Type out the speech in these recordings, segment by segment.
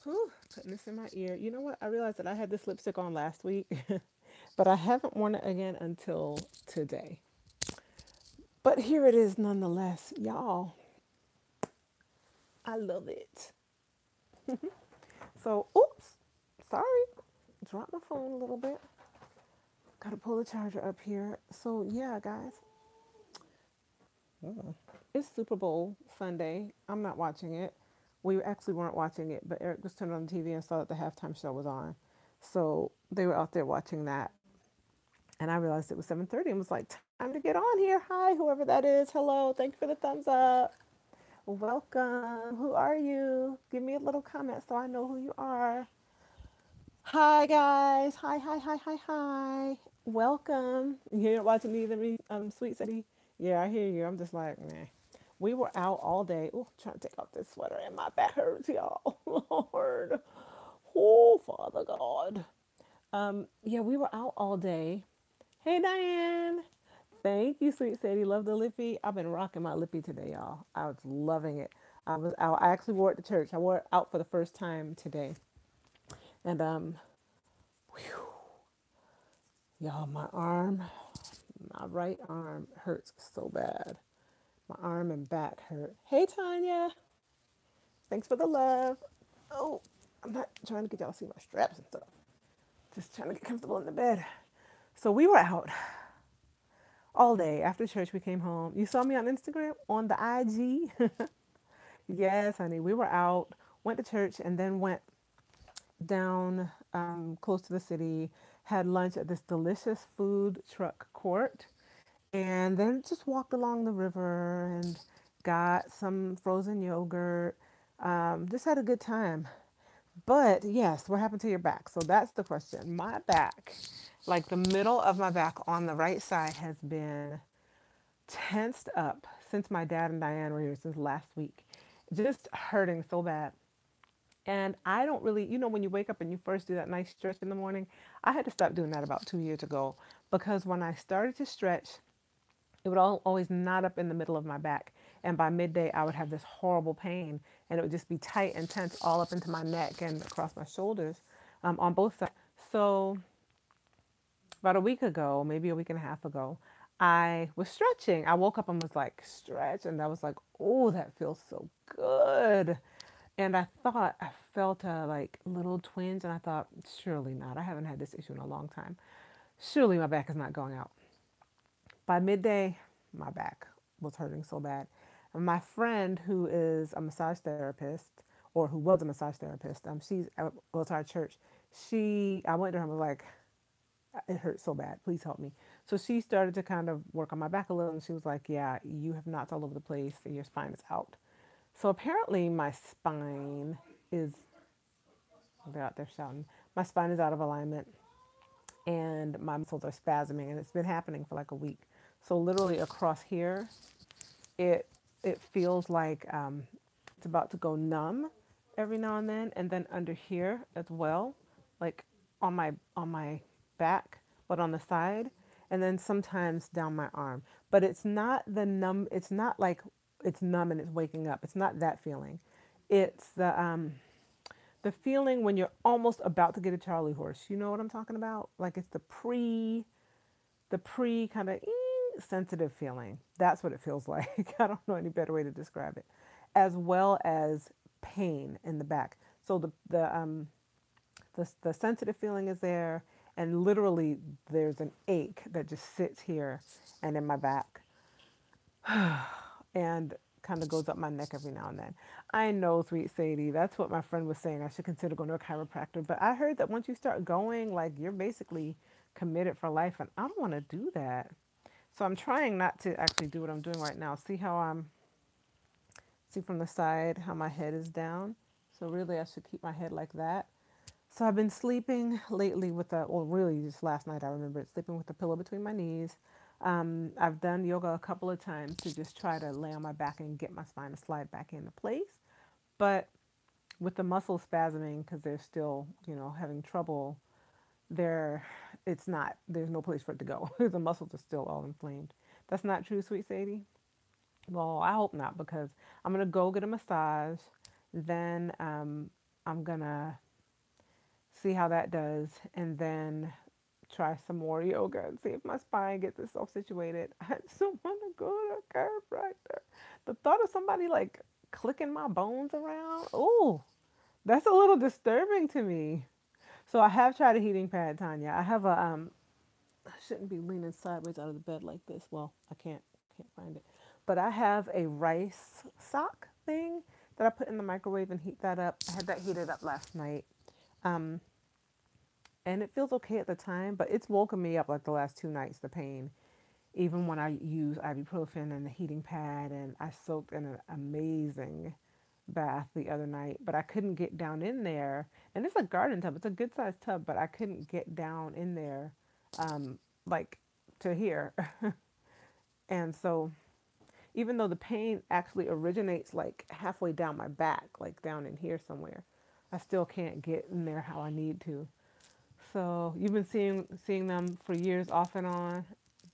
Whew, putting this in my ear. You know what? I realized that I had this lipstick on last week, but I haven't worn it again until today. But here it is nonetheless. Y'all, I love it. So, oops, sorry. Dropped my phone a little bit. Gotta pull the charger up here. So, yeah, guys, it's Super Bowl Sunday. I'm not watching it. We actually weren't watching it, but Eric just turned on the TV and saw that the halftime show was on. So they were out there watching that. And I realized it was 7:30 and was like, time to get on here. Hi, whoever that is. Hello. Thank you for the thumbs up. Welcome. Who are you? Give me a little comment so I know who you are. Hi, guys. Hi, hi, hi, hi, hi. Welcome. You're watching either me, Sweet City. Yeah, I hear you. I'm just like, meh. We were out all day. Oh, trying to take off this sweater and my back hurts, y'all. Lord. Oh, Father God. Yeah, we were out all day. Hey, Diane. Thank you, Sweet Sadie. Love the lippy. I've been rocking my lippy today, y'all. I was loving it. I actually wore it to church. I wore it out for the first time today. And whew, y'all, my right arm hurts so bad. My arm and back hurt. Hey, Tanya. Thanks for the love. Oh, I'm not trying to get y'all to see my straps and stuff. Just trying to get comfortable in the bed. So we were out all day. After church, we came home. You saw me on Instagram, on the IG. Yes, honey. We were out, went to church, and then went down close to the city, had lunch at this delicious food truck court, and then just walked along the river and got some frozen yogurt. Just had a good time. But yes, what happened to your back? So that's the question. My back, like the middle of my back on the right side, has been tensed up since my dad and Diane were here, since last week. Just hurting so bad. And I don't really, when you wake up and you first do that nice stretch in the morning, I had to stop doing that about 2 years ago because when I started to stretch, it would always knot up in the middle of my back. And by midday, I would have this horrible pain, and it would just be tight and tense all up into my neck and across my shoulders on both sides. So, about a week ago, maybe a week and a half ago, I was stretching. I woke up and was like, stretch. And I was like, oh, that feels so good. And I thought I felt a like little twinge, and I thought, surely not. I haven't had this issue in a long time. Surely my back is not going out. By midday, my back was hurting so bad. And my friend, who is a massage therapist, or who was a massage therapist, she's goes to our church. I went to her and was like, it hurts so bad. Please help me. So she started to kind of work on my back a little, and she was like, yeah, you have knots all over the place, and your spine is out. So apparently, my spine is, they're out there shouting, my spine is out of alignment and my muscles are spasming, and it's been happening for like a week. So literally across here, it it feels like it's about to go numb every now and then under here as well, like on my back, but on the side, and then sometimes down my arm. But it's not the numb. It's not like it's numb and it's waking up. It's not that feeling. It's the feeling when you're almost about to get a Charlie horse. You know what I'm talking about? Like it's the pre kind of sensitive feeling. That's what it feels like. I don't know any better way to describe it. As well as pain in the back. So the sensitive feeling is there, and literally there's an ache that just sits here and in my back, and kind of goes up my neck every now and then. I know, sweet Sadie, that's what my friend was saying. I should consider going to a chiropractor. But I heard that once you start going, like you're basically committed for life, and I don't want to do that. So I'm trying not to actually do what I'm doing right now. See from the side how my head is down. So really, I should keep my head like that. So I've been sleeping lately with well, really just last night I remember it, sleeping with a pillow between my knees. I've done yoga a couple of times to just try to lay on my back and get my spine to slide back into place. But with the muscles spasming, because they're still, having trouble, there, there's no place for it to go. The muscles are still all inflamed. That's not true, sweet Sadie? Well, I hope not, because I'm going to go get a massage. Then I'm gonna see how that does, and then try some more yoga and see if my spine gets itself situated. I just don't want to go to a chiropractor. The thought of somebody like clicking my bones around, oh, that's a little disturbing to me. So I have tried a heating pad, Tanya. I have a I shouldn't be leaning sideways out of the bed like this. Well, I can't find it. But I have a rice sock thing that I put in the microwave and heat that up. I had that heated up last night. Um, and it feels okay at the time, but it's woken me up like the last 2 nights, the pain. Even when I use ibuprofen and the heating pad, and I soaked in an amazing bath the other night, but I couldn't get down in there. And it's a garden tub, it's a good sized tub, but I couldn't get down in there, like to here. And so, even though the pain actually originates like halfway down my back, like down in here somewhere, I still can't get in there how I need to. So you've been seeing them for years off and on.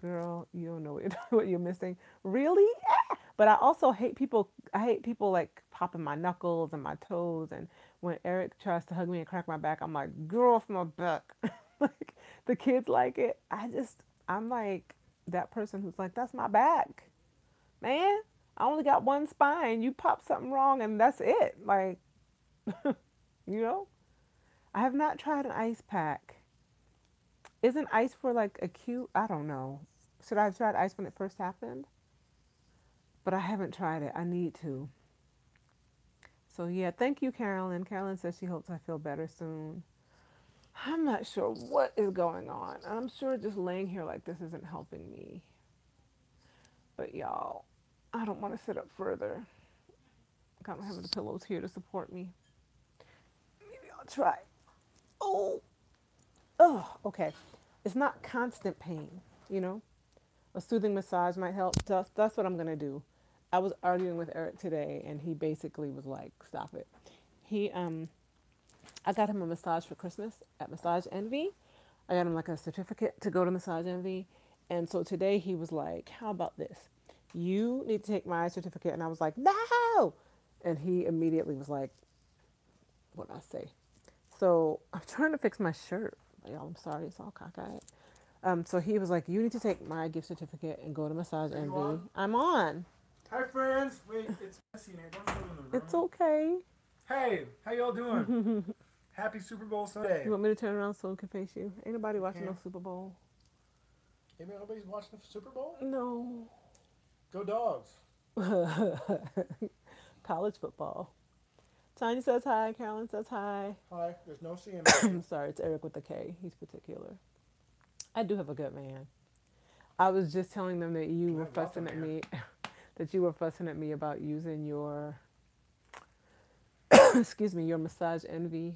Girl, you don't know what what you're missing. Really? But I also hate people. I hate people like popping my knuckles and my toes. And when Eric tries to hug me and crack my back, I'm like, girl, off my back. Like the kids like it. I'm like that person who's like, that's my back, man. I only got one spine. You pop something wrong and that's it. Like, you know. I have not tried an ice pack. Isn't ice for like acute? I don't know. Should I have tried ice when it first happened? But I haven't tried it. I need to. So yeah, thank you, Carolyn. Carolyn says she hopes I feel better soon. I'm not sure what is going on. I'm sure just laying here like this isn't helping me. But y'all, I don't want to sit up further. I don't have the pillows here to support me. Maybe I'll try. Oh, oh, okay. It's not constant pain, you know? A soothing massage might help. That's what I'm going to do. I was arguing with Eric today, and he basically was like, stop it. He, I got him a massage for Christmas at Massage Envy. I got him like a certificate to go to Massage Envy. And so today he was like, how about this? You need to take my certificate. And I was like, no. And he immediately was like, what did I say? So I'm trying to fix my shirt. Y'all, I'm sorry, it's all cockeyed. So he was like, you need to take my gift certificate and go to Massage Are you Envy. on? I'm on. Hi, friends. Wait, it's messy in here. Don't go in the room. It's okay. Hey, how y'all doing? Happy Super Bowl Sunday. You want me to turn around so I can face you? Ain't nobody watching can. no Super Bowl. Maybe nobody's watching the Super Bowl? No. Go Dogs. College football. Tanya says hi. Carolyn says hi. Hi, there's no seeing I'm sorry, it's Eric with a K. He's particular. I do have a good man. I was just telling them that you were fussing at me, that you were fussing at me about using your, excuse me, your Massage Envy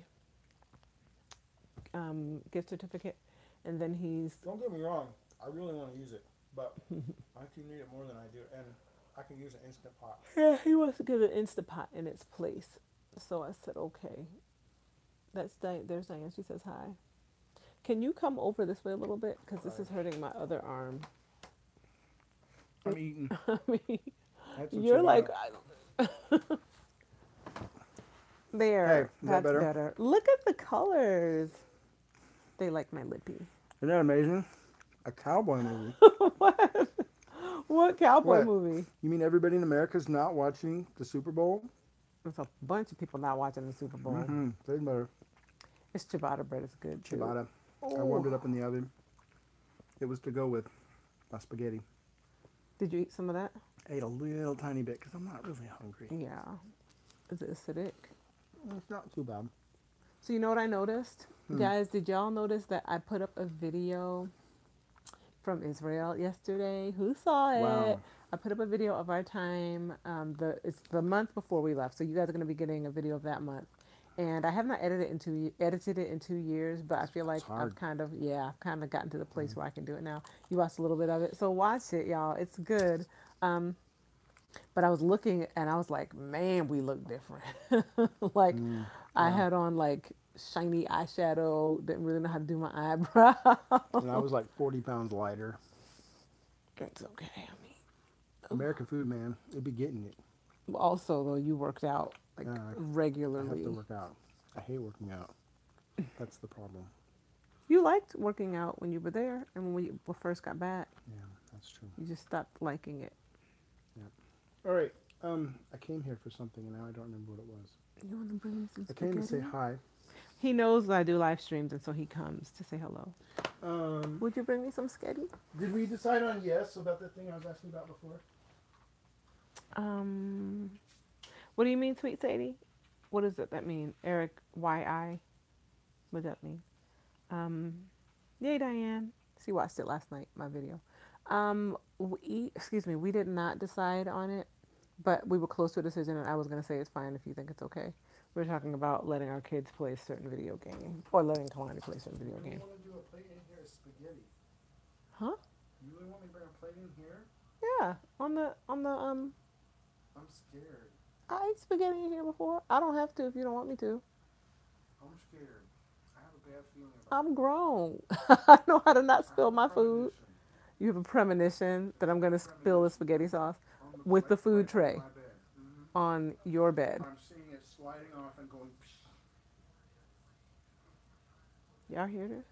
gift certificate, and then he's. Don't get me wrong. I really want to use it, but I can need it more than I do, and I can use an Instant Pot. Yeah, he wants to give an Instapot in its place. So I said, okay. There's Diane. She says hi. Can you come over this way a little bit? Because this is hurting my other arm. I'm eating. I mean, you're like, I don't. There. Hey, is that's that better? better. Look at the colors. They like my lippy. Isn't that amazing? A cowboy movie. What? What cowboy What? movie? You mean everybody in America's not watching the Super Bowl? There's a bunch of people not watching the Super Bowl. Mm-hmm. They better. It's ciabatta bread. It's good too. Ciabatta. Ooh. I warmed it up in the oven. It was to go with my spaghetti. Did you eat some of that? I ate a little tiny bit because I'm not really hungry. Yeah. Is it acidic? It's not too bad. So you know what I noticed? Guys, did y'all notice that I put up a video from Israel yesterday? Who saw it? Wow. I put up a video of our time. It's the month before we left, so you guys are going to be getting a video of that month. And I have not edited it in 2 years, but I feel like I've kind of gotten to the place where I can do it now. You watched a little bit of it, so watch it, y'all. It's good. But I was looking and I was like, man, we look different. Like I had on like shiny eyeshadow, didn't really know how to do my eyebrows. And I was like 40 pounds lighter. It's okay. I mean, American food, man. It'd be getting it. also though, you worked out like I regularly. have to work out. I hate working out. That's the problem. You liked working out when you were there, and when we first got back, Yeah, that's true. you just stopped liking it. Yeah. All right. I came here for something and now I don't remember what it was. You want to bring me some I came to say spaghetti? hi. He knows that I do live streams, and so he comes to say hello. Um, Would you bring me some spaghetti? did we decide on yes about the thing I was asking about before? Um, what do you mean, sweet Sadie? What does that mean? Eric, Y-I? What does that mean? Um, yay, Diane. She watched it last night, my video. We did not decide on it, but we were close to a decision, and I was going to say it's fine if you think it's okay. We were talking about letting our kids play a certain video game, or letting Kalani play a certain You video really game. want to do a plate in here of spaghetti? Huh? You really want me to bring a plate in here? Yeah, on the. I'm scared. I ate spaghetti in here before. I don't have to if you don't want me to. I'm scared. I have a bad feeling about I'm it. grown. I know how to not I spill have a my food. premonition. You have a premonition that I'm going to spill the spaghetti sauce with the food Right on tray my bed. on your bed. I'm seeing it sliding off and going. Psh. Y'all hear this?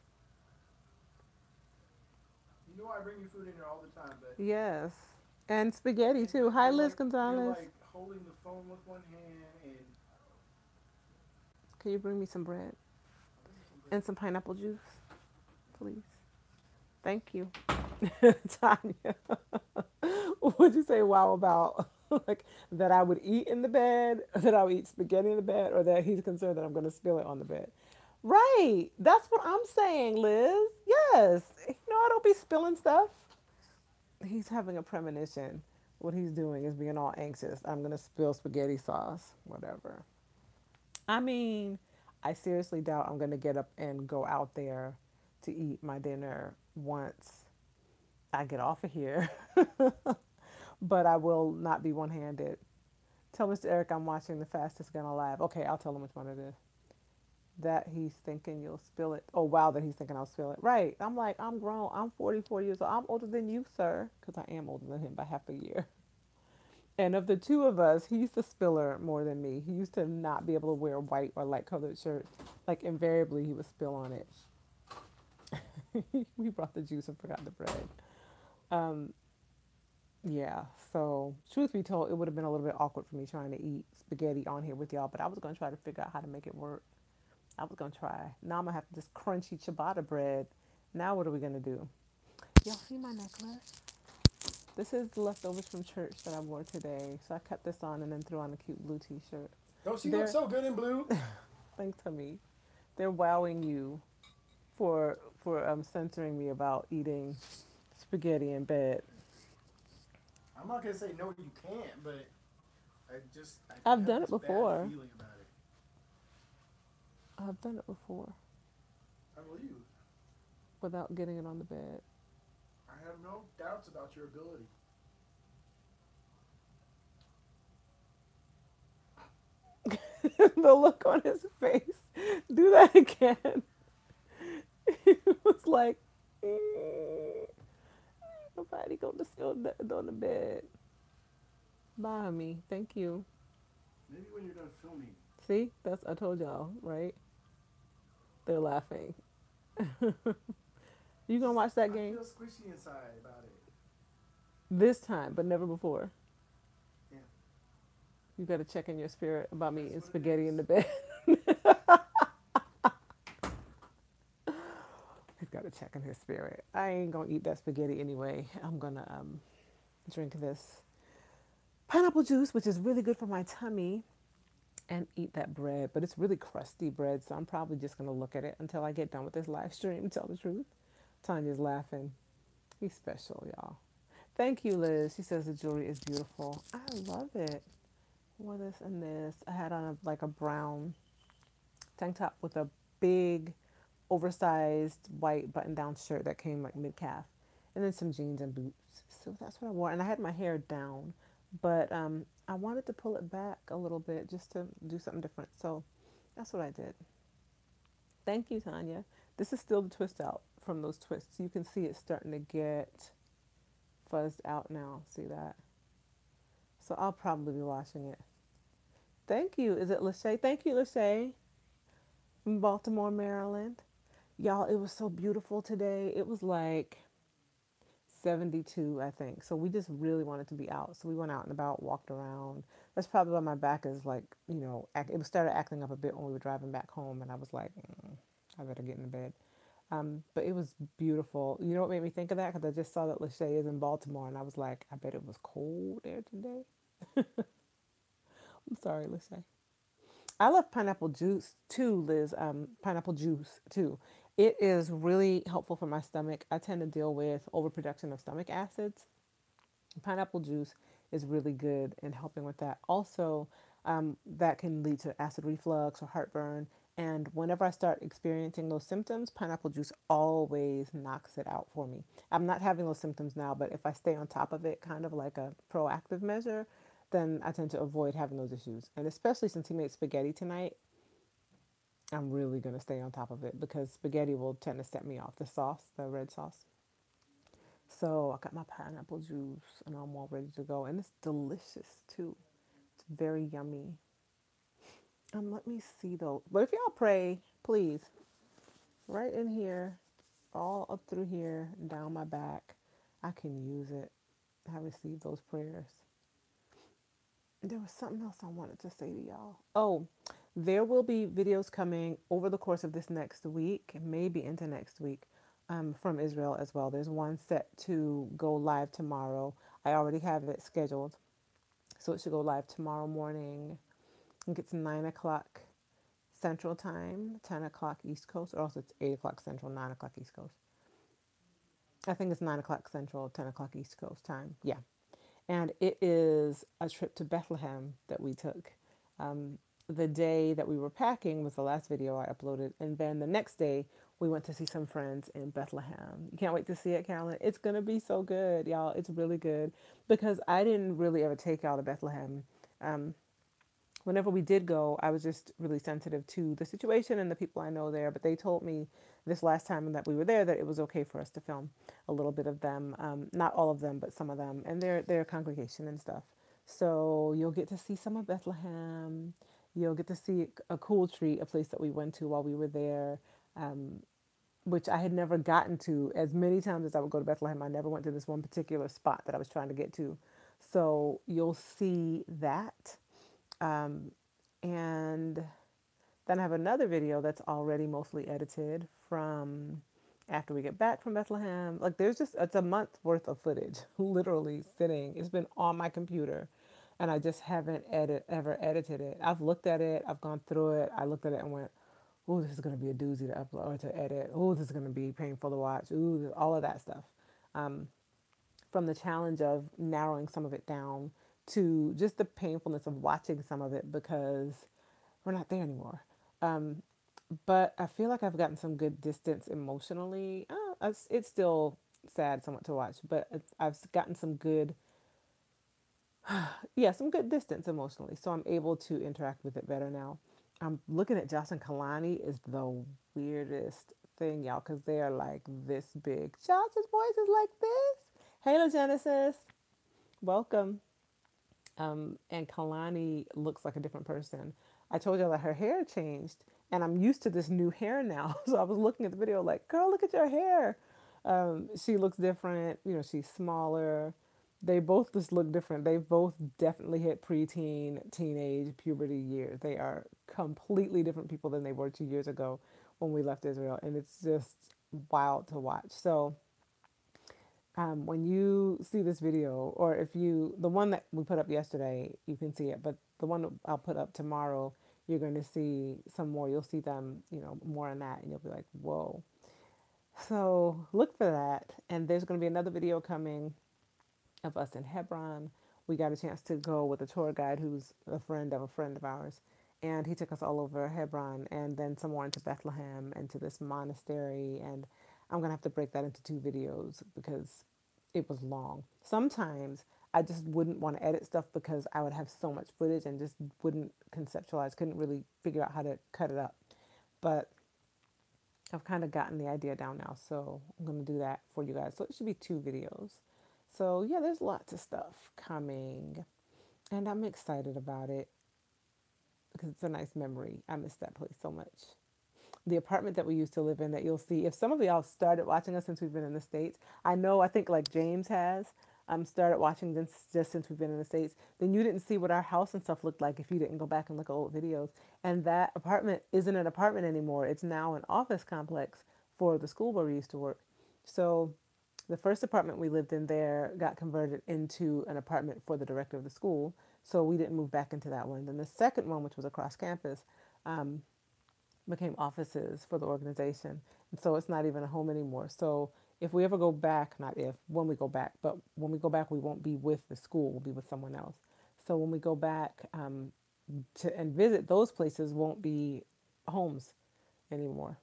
You know I bring you food in here all the time, but Yes. And spaghetti too. Hi, Liz you're Gonzalez. like holding the phone with one hand and Can you bring me some bread and some pineapple juice, please? Thank you. Tanya. What'd you say wow about? Like that I would eat in the bed, that I would eat spaghetti in the bed, or that he's concerned that I'm going to spill it on the bed. Right. That's what I'm saying, Liz. Yes. You know, I don't be spilling stuff. He's having a premonition. What he's doing is being all anxious. I'm going to spill spaghetti sauce, whatever. I mean, I seriously doubt I'm going to get up and go out there to eat my dinner once I get off of here. But I will not be one handed. Tell Mr. Eric I'm watching The Fastest Gun Alive. Okay, I'll tell him which one it is. That he's thinking you'll spill it. Oh, wow, that he's thinking I'll spill it. Right. I'm like, I'm grown. I'm 44 years old. I'm older than you, sir. Because I am older than him by half a year. And of the two of us, he's the spiller more than me. He used to not be able to wear white or light colored shirts. Like, invariably, he would spill on it. We brought the juice and forgot the bread. Um, yeah, so truth be told, it would have been a little bit awkward for me trying to eat spaghetti on here with y'all, but I was going to try to figure out how to make it work. I was going to try. Now I'm going to have this crunchy ciabatta bread. Now what are we going to do? Y'all see my necklace? This is the leftovers from church that I wore today. So I kept this on and then threw on a cute blue t-shirt. don't she They're, look so good in blue? thanks to me. They're wowing you for censoring me about eating spaghetti in bed. I'm not gonna say no, you can't, but I I've have done this it before. bad feeling about it. I've done it before I believe. without getting it on the bed. I have no doubts about your ability. The look on his face. Do that again. He was like, nobody go to spill on the bed. Bye, me. Thank you. Maybe when you're done filming. See, that's I told y'all, right? They're laughing. You gonna watch that I game feel squishy inside about it. this time, but never before. Yeah. You gotta check in your spirit about me That's eating what it spaghetti is. in the bed. He's gotta check in his spirit. I ain't gonna eat that spaghetti anyway. I'm gonna drink this pineapple juice, which is really good for my tummy, and eat that bread. But it's really crusty bread, so I'm probably just gonna look at it until I get done with this live stream. Tell the truth. Tanya's laughing. He's special, y'all. Thank you, Liz. She says the jewelry is beautiful. I love it. Wore this and this. I had on like a brown tank top with a big, oversized white button-down shirt that came like mid-calf, and then some jeans and boots. So that's what I wore, and I had my hair down, but I wanted to pull it back a little bit just to do something different. So that's what I did. Thank you, Tanya. This is still the twist out from those twists. You can see it's starting to get fuzzed out now. See that? So I'll probably be washing it. Thank you. Is it Lachey? Thank you, Lachey. in Baltimore, Maryland. Y'all, it was so beautiful today. It was like 72, I think. So we just really wanted to be out. So we went out and about, walked around. That's probably why my back is like, it started acting up a bit when we were driving back home. And I was like, I better get in bed. But it was beautiful. You know what made me think of that? Because I just saw that Lachey is in Baltimore. And I was like, I bet it was cold there today. I'm sorry, Lachey. I love pineapple juice too, Liz. Pineapple juice too. It is really helpful for my stomach. I tend to deal with overproduction of stomach acids. Pineapple juice is really good in helping with that. Also, that can lead to acid reflux or heartburn. And whenever I start experiencing those symptoms, pineapple juice always knocks it out for me. I'm not having those symptoms now, but if I stay on top of it, kind of like a proactive measure, then I tend to avoid having those issues. And especially since he made spaghetti tonight, I'm really going to stay on top of it because spaghetti will tend to set me off. The sauce, the red sauce. So I got my pineapple juice and I'm all ready to go. And it's delicious too. It's very yummy. Let me see though. But if y'all pray, please, right in here, all up through here, down my back, I can use it. I received those prayers. There was something else I wanted to say to y'all. Oh, there will be videos coming over the course of this next week, maybe into next week, from Israel as well. There's one set to go live tomorrow. I already have it scheduled. So it should go live tomorrow morning. I think it's 9 o'clock Central Time, 10 o'clock East Coast, or else it's 8 o'clock Central, 9 o'clock East Coast. I think it's 9 o'clock Central, 10 o'clock East Coast time. Yeah. And it is a trip to Bethlehem that we took. The day that we were packing was the last video I uploaded. And then the next day, we went to see some friends in Bethlehem. You can't wait to see it, Carolyn. It's going to be so good, y'all. It's really good because I didn't really ever take y'all to Bethlehem. Whenever we did go, I was just really sensitive to the situation and the people I know there. But they told me this last time that we were there that it was okay for us to film a little bit of them, not all of them, but some of them, and their congregation and stuff. So you'll get to see some of Bethlehem. You'll get to see a cool tree, a place that we went to while we were there, which I had never gotten to. As many times as I would go to Bethlehem, I never went to this one particular spot that I was trying to get to. So you'll see that. And then I have another video that's already mostly edited from after we get back from Bethlehem. Like it's a month worth of footage, literally sitting. It's been on my computer and I just haven't ever edited it. I've looked at it, I've gone through it. I looked at it and went, oh, this is going to be a doozy to upload or to edit. Oh, this is going to be painful to watch. Ooh, all of that stuff. From the challenge of narrowing some of it down to just the painfulness of watching some of it because we're not there anymore. But I feel like I've gotten some good distance emotionally. It's still sad somewhat to watch, but I've gotten some good, yeah, some good distance emotionally. So I'm able to interact with it better now. I'm looking at Josh and Kalani is the weirdest thing, y'all, because they are like this big. Josh's voice is like this. Hey, Genesis, welcome. And Kalani looks like a different person. I told you that her hair changed, and I'm used to this new hair now. So I was looking at the video like, girl, look at your hair. She looks different. You know, she's smaller. They both just look different. They both definitely hit preteen, teenage, puberty years. They are completely different people than they were 2 years ago when we left Israel, and it's just wild to watch. So when you see this video, or if you, the one that we put up yesterday, you can see it, but the one that I'll put up tomorrow, you're going to see some more. You'll see them, more on that, and you'll be like, whoa. So look for that. And there's going to be another video coming of us in Hebron. We got a chance to go with a tour guide who's a friend of ours. And he took us all over Hebron and then some more into Bethlehem and to this monastery. And I'm going to have to break that into 2 videos because it was long. Sometimes I just wouldn't want to edit stuff because I would have so much footage and just wouldn't conceptualize, couldn't really figure out how to cut it up. But I've kind of gotten the idea down now, so I'm going to do that for you guys. So it should be 2 videos. So yeah, there's lots of stuff coming, and I'm excited about it because it's a nice memory. I miss that place so much. the apartment that we used to live in that you'll see if some of y'all started watching us since we've been in the States. I know, I think like James has started watching this just since we've been in the States. Then you didn't see what our house and stuff looked like if you didn't go back and look at old videos. And that apartment isn't an apartment anymore. It's now an office complex for the school where we used to work. So the first apartment we lived in there got converted into an apartment for the director of the school. So we didn't move back into that one. Then the second one, which was across campus, became offices for the organization. And so it's not even a home anymore. So if we ever go back, not if, when we go back, but when we go back, we won't be with the school, we'll be with someone else. So when we go back to and visit, those places won't be homes anymore.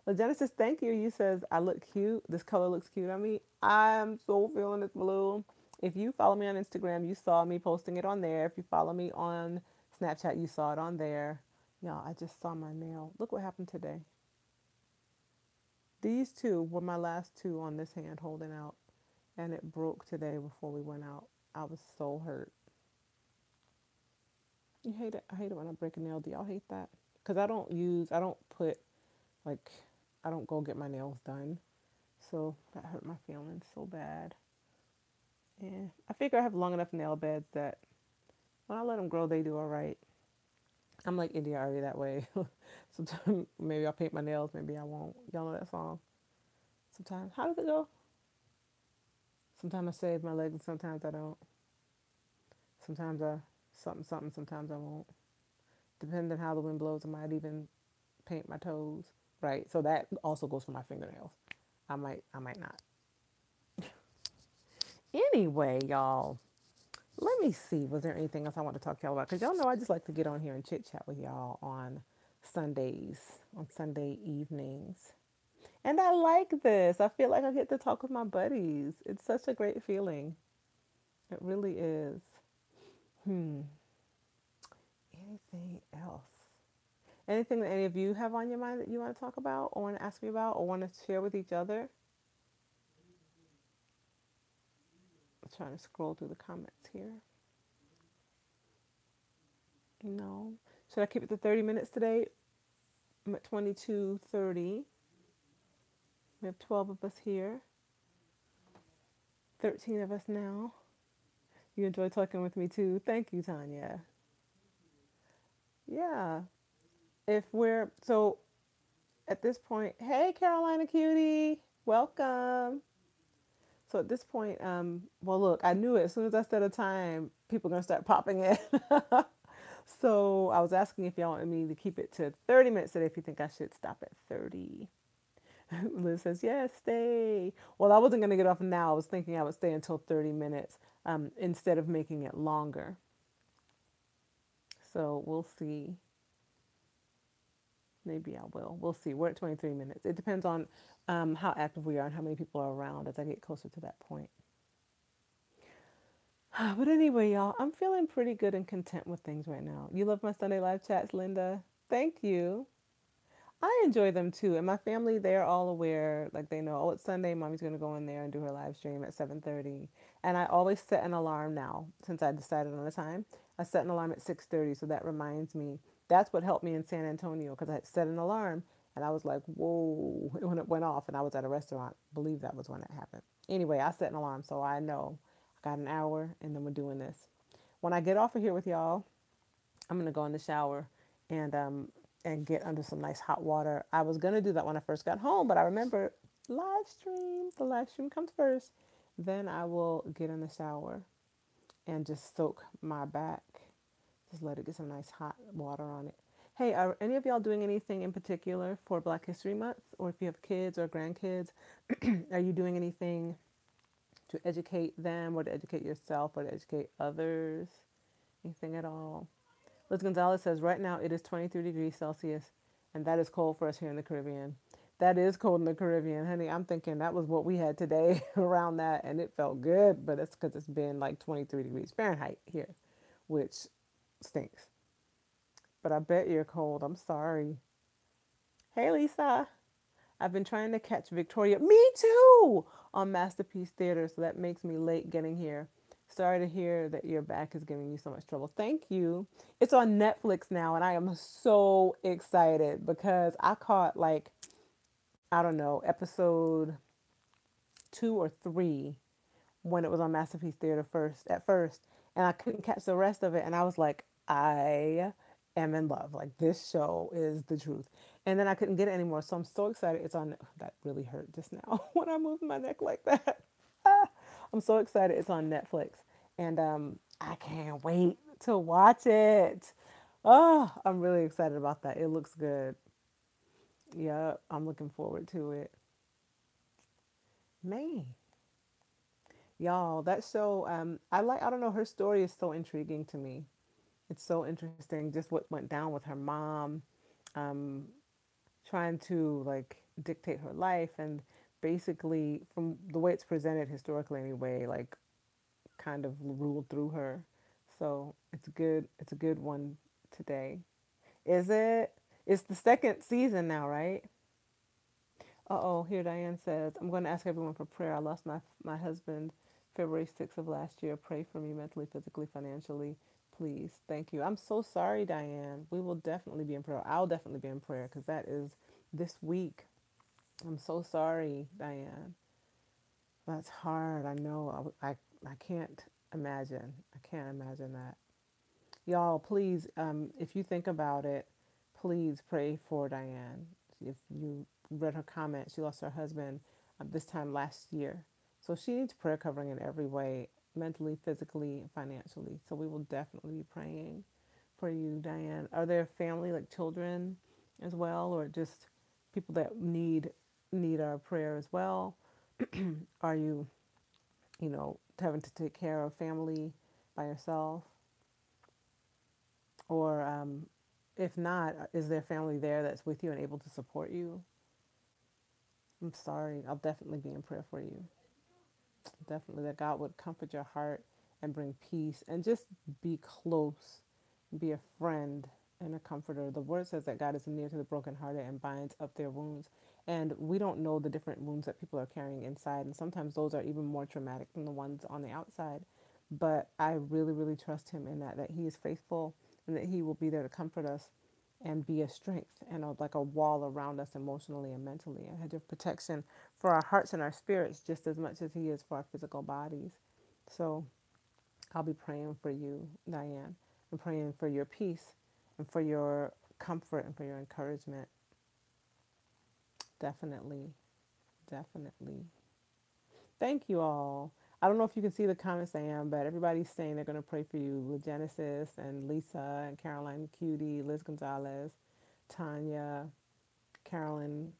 Well, Genesis, thank you. You says I look cute. This color looks cute on me. I'm so feeling this blue. If you follow me on Instagram, you saw me posting it on there. If you follow me on Snapchat, you saw it on there. Y'all, I just saw my nail. Look what happened today. These two were my last two on this hand holding out, and it broke today before we went out. I was so hurt. You hate it? I hate it when I break a nail. Do y'all hate that? Because I don't put, like, I don't go get my nails done. So that hurt my feelings so bad. And I figure I have long enough nail beds that when I let them grow, they do all right. I'm like India Ari that way. Sometimes maybe I'll paint my nails, maybe I won't. Y'all know that song? Sometimes. How does it go? Sometimes I shave my legs and sometimes I don't. Sometimes I something something, sometimes I won't. Depending on how the wind blows, I might even paint my toes. Right. So that also goes for my fingernails. I might not. Anyway, y'all, let me see. Was there anything else I want to talk to y'all about? Because y'all know I just like to get on here and chit chat with y'all on Sundays, on Sunday evenings. And I like this. I feel like I get to talk with my buddies. It's such a great feeling. It really is. Hmm. Anything else? Anything that any of you have on your mind that you want to talk about or want to ask me about or want to share with each other? I'm trying to scroll through the comments here. No. Should I keep it to 30 minutes today? I'm at 22:30. We have 12 of us here. 13 of us now. You enjoy talking with me too. Thank you, Tanya. Yeah. If we're so at this point, hey Carolina cutie, welcome. So at this point, well look, I knew it as soon as I set a time, people are gonna start popping in. So I was asking if y'all wanted me to keep it to 30 minutes today if you think I should stop at 30. Liz says, yes, stay. Well, I wasn't going to get off now. I was thinking I would stay until 30 minutes instead of making it longer. So we'll see. Maybe I will. We'll see. We're at 23 minutes. It depends on how active we are and how many people are around as I get closer to that point. But anyway, y'all, I'm feeling pretty good and content with things right now. You love my Sunday live chats, Linda? Thank you. I enjoy them too. And my family, they're all aware, like they know, oh, it's Sunday, mommy's going to go in there and do her live stream at 7:30. And I always set an alarm now since I decided on the time. I set an alarm at 6:30, so that reminds me. That's what helped me in San Antonio because I had set an alarm and I was like, whoa, when it went off and I was at a restaurant. I believe that was when it happened. Anyway, I set an alarm so I know I got an hour and then we're doing this. When I get off of here with y'all, I'm going to go in the shower and get under some nice hot water. I was going to do that when I first got home, but I remember live stream. The live stream comes first. Then I will get in the shower and just soak my back. Just let it get some nice hot water on it. Hey, are any of y'all doing anything in particular for Black History Month? Or if you have kids or grandkids, are you doing anything to educate them or to educate yourself or to educate others? Anything at all? Liz Gonzalez says, right now it is 23 degrees Celsius, and that is cold for us here in the Caribbean. That is cold in the Caribbean, honey. I'm thinking that was what we had today around that, and it felt good, but it's because it's been like 23 degrees Fahrenheit here, which stinks. But I bet you're cold. I'm sorry. Hey, Lisa. I've been trying to catch Victoria, me too, on Masterpiece Theater, so that makes me late getting here. Sorry to hear that your back is giving you so much trouble. Thank you. It's on Netflix now, and I am so excited because I caught like, I don't know, episode 2 or 3 when it was on Masterpiece Theater first at first, and I couldn't catch the rest of it, and I was like, I am in love. Like this show is the truth. And then I couldn't get it anymore, so I'm so excited. It's on. That really hurt just now when I moved my neck like that. I'm so excited. It's on Netflix, and I can't wait to watch it. Oh, I'm really excited about that. It looks good. Yeah, I'm looking forward to it. Man, y'all, that show, I like, I don't know, her story is so intriguing to me. It's so interesting just what went down with her mom, um, trying to like dictate her life and basically from the way it's presented historically anyway, like kind of ruled through her. So it's good. It's a good one today. Is it? It's the second season now, right? Uh-oh, here Diane says, I'm going to ask everyone for prayer. I lost my husband February 6th of last year. Pray for me mentally, physically, financially, please. Thank you. I'm so sorry, Diane. We will definitely be in prayer. I'll definitely be in prayer because that is this week. I'm so sorry, Diane. That's hard. I know. I can't imagine. I can't imagine that. Y'all, please, if you think about it, please pray for Diane. If you read her comment, she lost her husband this time last year. So she needs prayer covering in every way, mentally, physically, financially. So we will definitely be praying for you, Diane. Are there family, like children as well, or just people that need our prayer as well? Are you, having to take care of family by yourself? Or if not, is there family there that's with you and able to support you? I'm sorry. I'll definitely be in prayer for you. Definitely that God would comfort your heart and bring peace and just be close, be a friend and a comforter. The word says that God is near to the brokenhearted and binds up their wounds. And we don't know the different wounds that people are carrying inside. And sometimes those are even more traumatic than the ones on the outside. But I really, really trust Him in that He is faithful and that He will be there to comfort us and be a strength and like a wall around us emotionally and mentally, a hedge of protection for our hearts and our spirits just as much as He is for our physical bodies. So I'll be praying for you, Diane. I'm praying for your peace and for your comfort and for your encouragement. Definitely, definitely. Thank you all. I don't know if you can see the comments, Diane, but everybody's saying they're going to pray for you with Genesis and Lisa and Caroline Cutie, Liz Gonzalez, Tanya, Carolyn.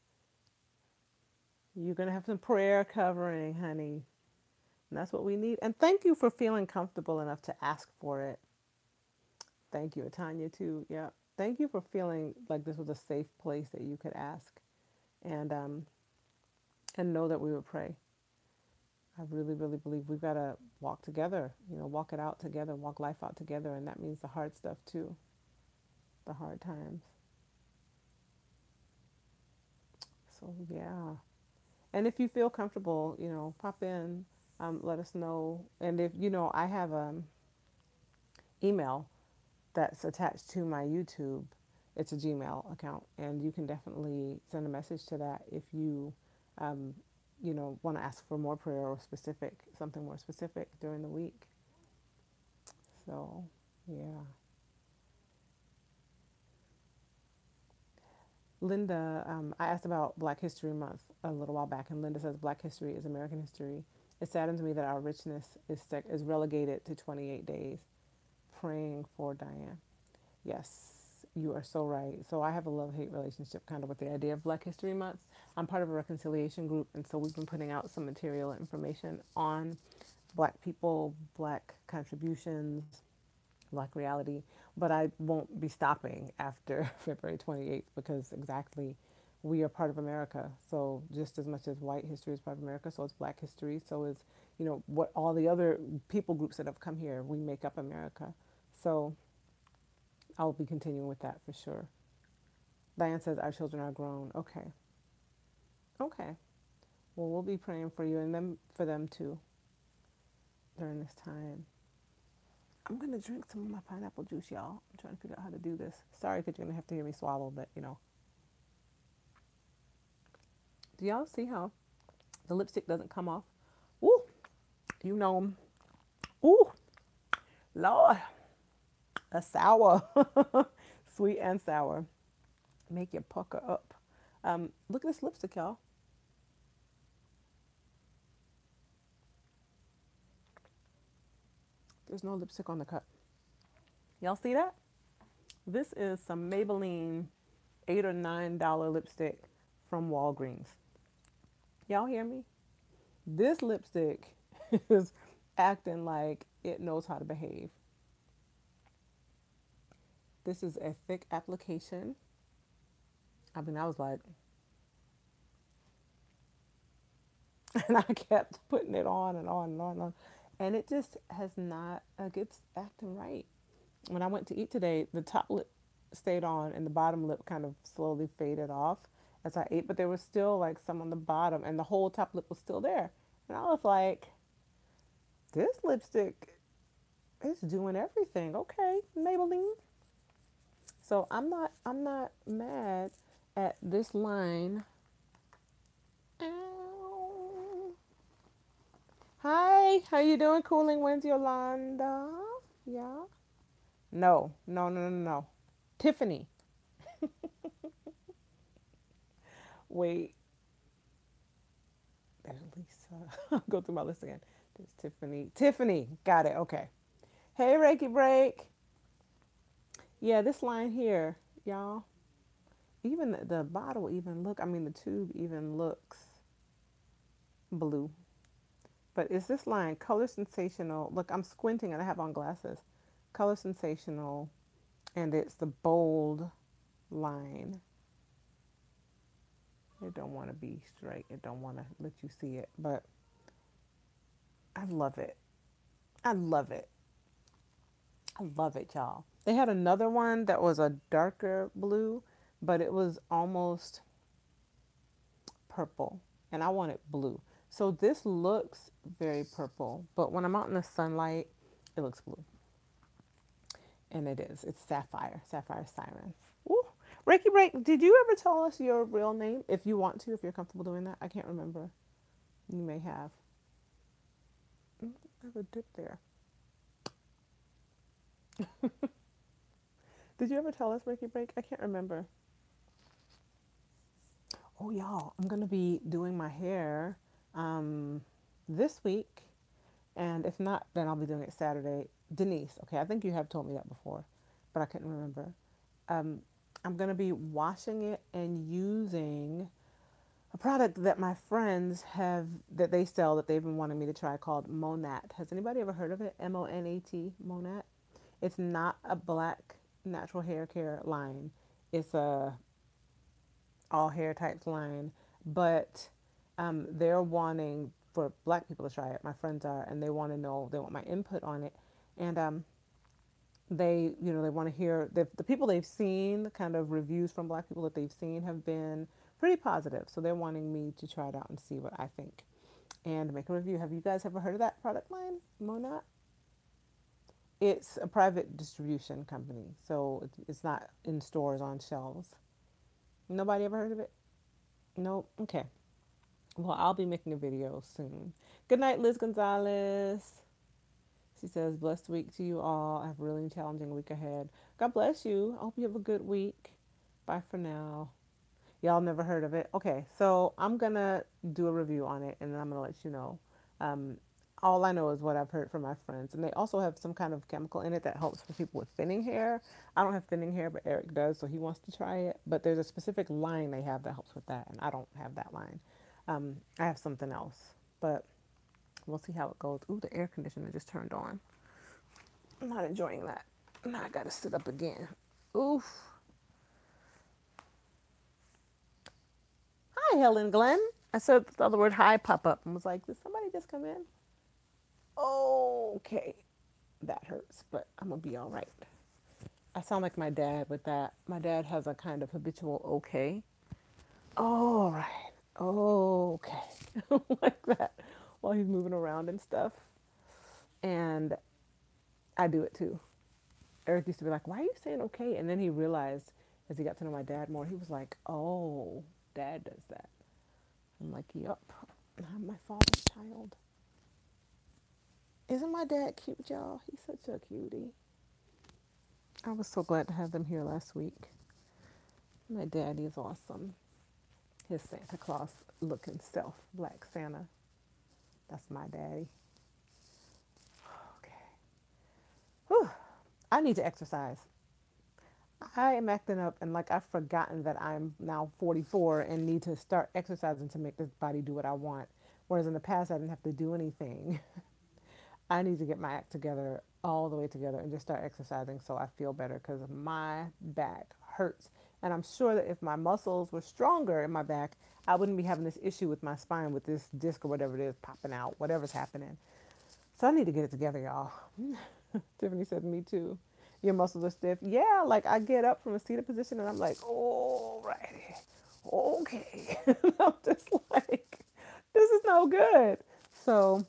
You're going to have some prayer covering, honey. And that's what we need. And thank you for feeling comfortable enough to ask for it. Thank you, Tanya, too. Yeah. Thank you for feeling like this was a safe place that you could ask and know that we would pray. I really, really believe we've got to walk together, walk it out together, walk life out together. And that means the hard stuff too, the hard times. So, yeah. And if you feel comfortable, pop in, let us know. And if, I have email that's attached to my YouTube. It's a Gmail account, and you can definitely send a message to that if you, um, want to ask for more prayer or something more specific during the week. So, yeah. Linda, I asked about Black History Month a little while back, and Linda says Black history is American history. It saddens me that our richness is relegated to 28 days. Praying for Diane. Yes, you are so right. So I have a love-hate relationship kind of with the idea of Black History Month. I'm part of a reconciliation group, and so we've been putting out some material and information on Black people, Black contributions, Black reality. But I won't be stopping after February 28th because exactly we are part of America. So just as much as white history is part of America, so is Black history. So is, what all the other people groups that have come here, we make up America. So I'll be continuing with that for sure. Diane says our children are grown. Okay. Okay. Well, we'll be praying for you and them for them too. during this time. I'm gonna drink some of my pineapple juice, y'all. I'm trying to figure out how to do this. Sorry, because you're gonna have to hear me swallow, but you know. Do y'all see how the lipstick doesn't come off? Ooh, you know, ooh, Lord, a sour, sweet and sour. Make you pucker up. Look at this lipstick, y'all. There's no lipstick on the cup. Y'all see that? This is some Maybelline $8 or $9 lipstick from Walgreens. Y'all hear me? This lipstick is acting like it knows how to behave. This is a thick application. I mean, I was like, and I kept putting it on and on and on and on. And it just has not, like, it's acting right. When I went to eat today, the top lip stayed on and the bottom lip kind of slowly faded off as I ate, but there was still like some on the bottom and the whole top lip was still there. And I was like, this lipstick is doing everything. Okay, Maybelline. So I'm not mad at this line. Ow. Hi, how you doing? Cooling Winds, Yolanda? Yeah. No, no, no, no, no. Tiffany. Wait, there's Lisa. I'll go through my list again. There's Tiffany. Tiffany, got it. Okay. Hey, Reiki Break. Yeah, this line here, y'all. Even the bottle even look. I mean, the tube even looks blue. But is this line color sensational? Look, I'm squinting and I have on glasses. Color sensational, and it's the bold line. It don't want to be straight. It don't want to let you see it, but I love it. I love it. I love it, y'all. They had another one that was a darker blue, but it was almost purple, and I wanted blue. So this looks very purple, but when I'm out in the sunlight, it looks blue. And it is. It's Sapphire. Sapphire Siren. Woo. Reiki Break, did you ever tell us your real name? If you want to, if you're comfortable doing that. I can't remember. You may have. I have a dip there. Did you ever tell us, Reiki Break? I can't remember. Oh, y'all, I'm going to be doing my hair this week. And if not, then I'll be doing it Saturday. Denise, okay, I think you have told me that before, but I couldn't remember. Um, I'm going to be washing it and using a product that my friends have, that they sell, that they've been wanting me to try, called Monat. Has anybody ever heard of it? Monat, Monat. It's not a black natural hair care line. It's a all hair types line, but they're wanting for black people to try it. My friends are, and they want to know, they want my input on it. And they, you know, they want to hear the people they've seen, the kind of reviews from black people that they've seen have been pretty positive. So they're wanting me to try it out and see what I think and make a review. Have you guys ever heard of that product line, Monat? It's a private distribution company, so it's not in stores on shelves. Nobody ever heard of it? Nope. Okay. Well, I'll be making a video soon. Good night, Liz Gonzalez. She says, blessed week to you all. I have a really challenging week ahead. God bless you. I hope you have a good week. Bye for now. Y'all never heard of it? Okay, so I'm going to do a review on it, and then I'm going to let you know. All I know is what I've heard from my friends. And they also have some kind of chemical in it that helps for people with thinning hair. I don't have thinning hair, but Eric does, so he wants to try it. But there's a specific line they have that helps with that, and I don't have that line. I have something else, but we'll see how it goes. Ooh, the air conditioner just turned on. I'm not enjoying that. Now I got to sit up again. Oof. Hi, Helen Glenn. I saw the other word hi pop up and was like, did somebody just come in? Okay. That hurts, but I'm going to be all right. I sound like my dad with that. My dad has a kind of habitual okay. All right. Okay. Like that while he's moving around and stuff. And I do it too. Eric used to be like, "Why are you saying okay?" And then he realized as he got to know my dad more, he was like, "Oh, dad does that." I'm like, "Yup, I'm my father's child." Isn't my dad cute, y'all? He's such a cutie. I was so glad to have them here last week. My daddy is awesome. His Santa Claus looking self, Black Santa. That's my daddy. Okay. Whew. I need to exercise. I am acting up and like I've forgotten that I'm now 44 and need to start exercising to make this body do what I want. Whereas in the past, I didn't have to do anything. I need to get my act together, all the way together, and just start exercising so I feel better because my back hurts. And I'm sure that if my muscles were stronger in my back, I wouldn't be having this issue with my spine with this disc or whatever it is popping out, whatever's happening. So I need to get it together, y'all. Tiffany said, me too. Your muscles are stiff. Yeah, like I get up from a seated position and I'm like, all righty, okay. I'm just like, this is no good. So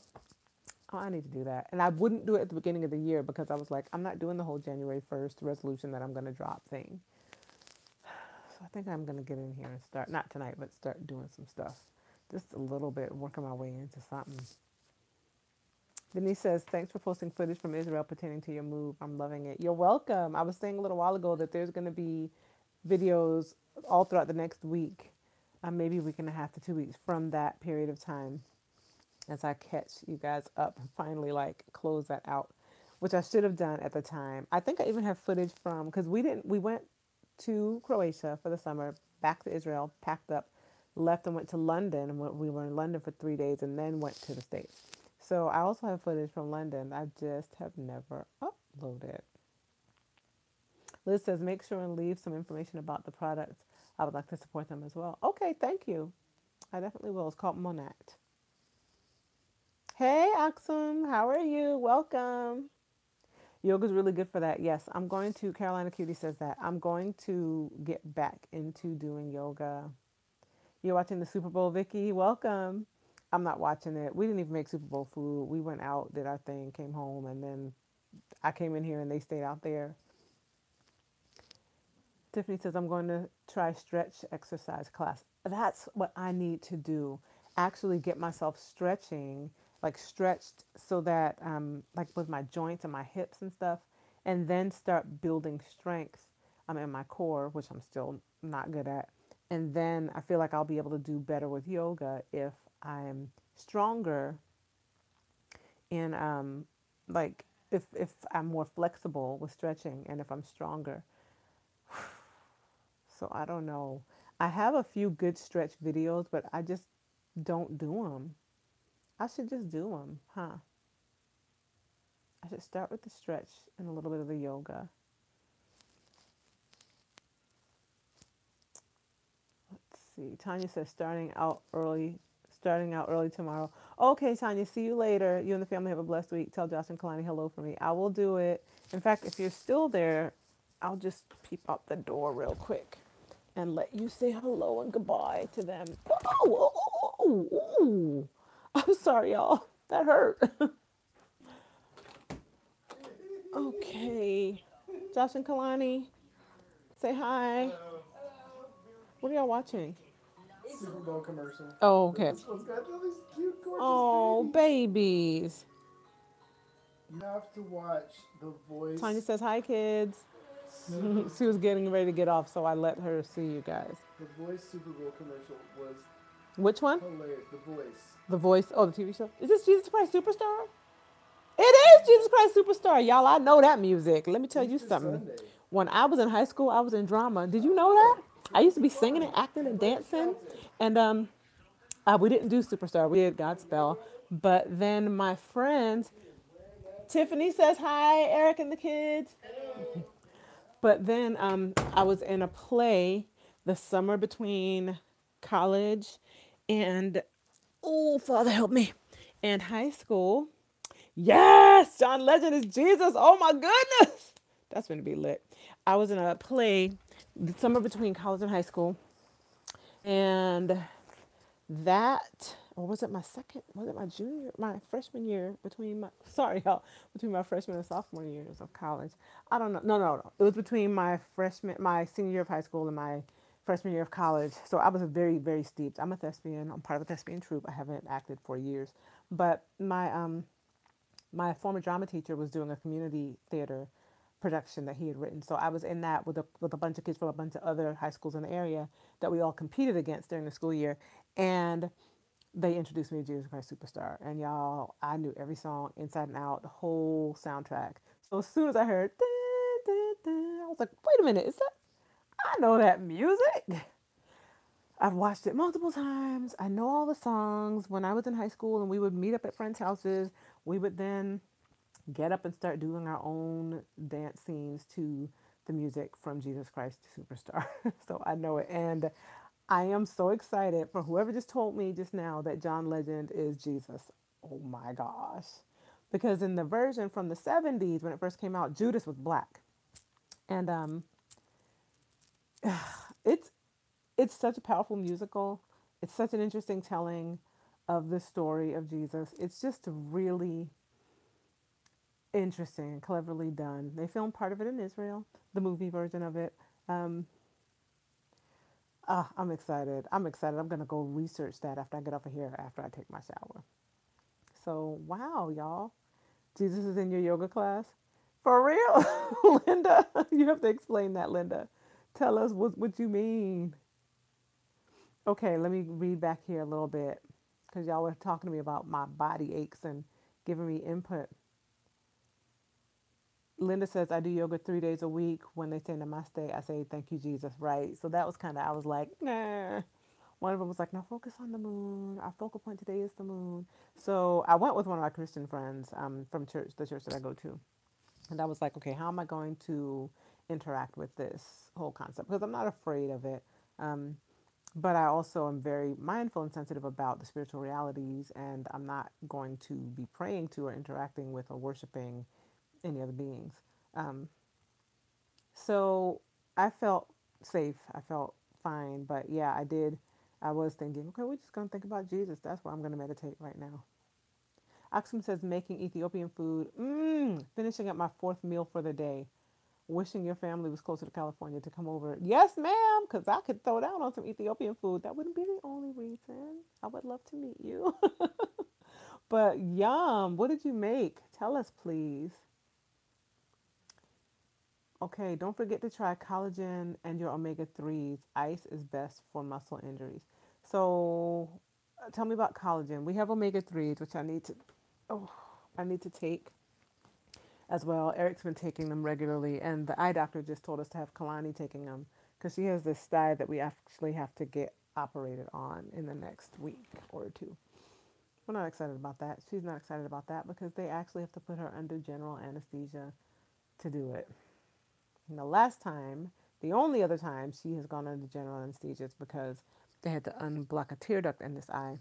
I need to do that. And I wouldn't do it at the beginning of the year because I was like, I'm not doing the whole January 1st resolution that I'm going to drop thing. So I think I'm going to get in here and start, not tonight, but start doing some stuff. Just a little bit, working my way into something. Denise says, thanks for posting footage from Israel pertaining to your move. I'm loving it. You're welcome. I was saying a little while ago that there's going to be videos all throughout the next week, maybe a week and a half to 2 weeks from that period of time as I catch you guys up and finally like close that out, which I should have done at the time. I think I even have footage from, because we went to Croatia for the summer, back to Israel, packed up, left and went to London, and we were in London for 3 days and then went to the States. So I also have footage from London. I just have never uploaded. Liz says, make sure and leave some information about the products. I would like to support them as well. Okay, thank you. I definitely will. It's called Monat. Hey, Axum, how are you? Welcome. Yoga's really good for that. Yes, I'm going to, Carolina Cutie says that. I'm going to get back into doing yoga. You're watching the Super Bowl, Vicky? Welcome. I'm not watching it. We didn't even make Super Bowl food. We went out, did our thing, came home, and then I came in here and they stayed out there. Tiffany says, I'm going to try stretch exercise class. That's what I need to do. Actually get myself stretching, like stretched so that, like with my joints and my hips and stuff, and then start building strength in my core, which I'm still not good at. And then I feel like I'll be able to do better with yoga if I'm stronger and like if I'm more flexible with stretching and if I'm stronger. So I don't know. I have a few good stretch videos, but I just don't do them. I should just do them, huh? I should start with the stretch and a little bit of the yoga. Let's see. Tanya says starting out early tomorrow. Okay, Tanya, see you later. You and the family have a blessed week. Tell Josh and Kalani hello for me. I will do it. In fact, if you're still there, I'll just peep out the door real quick and let you say hello and goodbye to them. Oh. I'm sorry, y'all. That hurt. Okay. Josh and Kalani, say hi. What are y'all watching? Super Bowl commercial. Oh, okay. This one's got all these cute, Oh, gorgeous babies. babies. You have to watch The Voice. Tanya says hi, kids. She was getting ready to get off, so I let her see you guys. The Voice Super Bowl commercial was Which one? hilarious. The Voice. The Voice. Oh, the TV show. Is this Jesus Christ Superstar? It is Jesus Christ Superstar, y'all. I know that music. Let me tell you Easter something. Sunday. When I was in high school, I was in drama. Did you know that? I used to be singing and acting and dancing, and we didn't do Superstar. We did Godspell. But then my friends, Tiffany says hi, Eric and the kids. But then I was in a play the summer between college and, oh, Father help me, and high school. Yes, John Legend is Jesus. Oh my goodness. That's going to be lit. I was in a play the summer between college and high school. And that or was it my second? Was it my junior, my freshman year between my sorry y'all between my freshman and sophomore years of college? I don't know. No, no, no. It was between my senior year of high school and my freshman year of college. So I was very, very steeped. I'm a thespian. I'm part of a thespian troupe. I haven't acted for years, but my former drama teacher was doing a community theater production that he had written. So I was in that with a bunch of kids from a bunch of other high schools in the area that we all competed against during the school year, and they introduced me to Jesus Christ Superstar. And y'all, I knew every song inside and out, the whole soundtrack. So as soon as I heard, dun, dun, dun, I was like, wait a minute, is that? I know that music. I've watched it multiple times. I know all the songs. When I was in high school and we would meet up at friends' houses, we would then get up and start doing our own dance scenes to the music from Jesus Christ Superstar. So I know it. And I am so excited for whoever just told me just now that John Legend is Jesus. Oh my gosh. Because in the version from the 70s, when it first came out, Judas was black. And it's it's such a powerful musical. It's such an interesting telling of the story of Jesus. It's just really interesting and cleverly done. They filmed part of it in Israel, the movie version of it. Um, I'm excited. I'm excited. I'm gonna go research that after I get off of here, after I take my shower. So, wow, y'all. Jesus is in your yoga class? For real? Linda, you have to explain that, Linda. Tell us what you mean. Okay, let me read back here a little bit because y'all were talking to me about my body aches and giving me input. Linda says, I do yoga 3 days a week. When they say namaste, I say, thank you, Jesus. Right. So that was kind of, I was like, nah. One of them was like, now focus on the moon. Our focal point today is the moon. So I went with one of my Christian friends from church, the church that I go to. And I was like, okay, how am I going to interact with this whole concept? Because I'm not afraid of it. Um, but I also am very mindful and sensitive about the spiritual realities. And I'm not going to be praying to or interacting with or worshiping any other beings. Um, so I felt safe. I felt fine. But yeah, I did. I was thinking, okay, we're just going to think about Jesus. That's where I'm going to meditate right now. Aksum says, making Ethiopian food. Finishing up my fourth meal for the day. Wishing your family was closer to California to come over. Yes, ma'am, because I could throw down on some Ethiopian food. That wouldn't be the only reason. I would love to meet you. But yum. What did you make? Tell us, please. Okay, don't forget to try collagen and your omega 3s. Ice is best for muscle injuries. So, tell me about collagen. We have omega 3s, which oh, I need to take as well. Eric's been taking them regularly, and the eye doctor just told us to have Kalani taking them because she has this sty that we actually have to get operated on in the next week or two. We're not excited about that. She's not excited about that because they actually have to put her under general anesthesia to do it. And the last time, the only other time she has gone under general anesthesia is because they had to unblock a tear duct in this eye,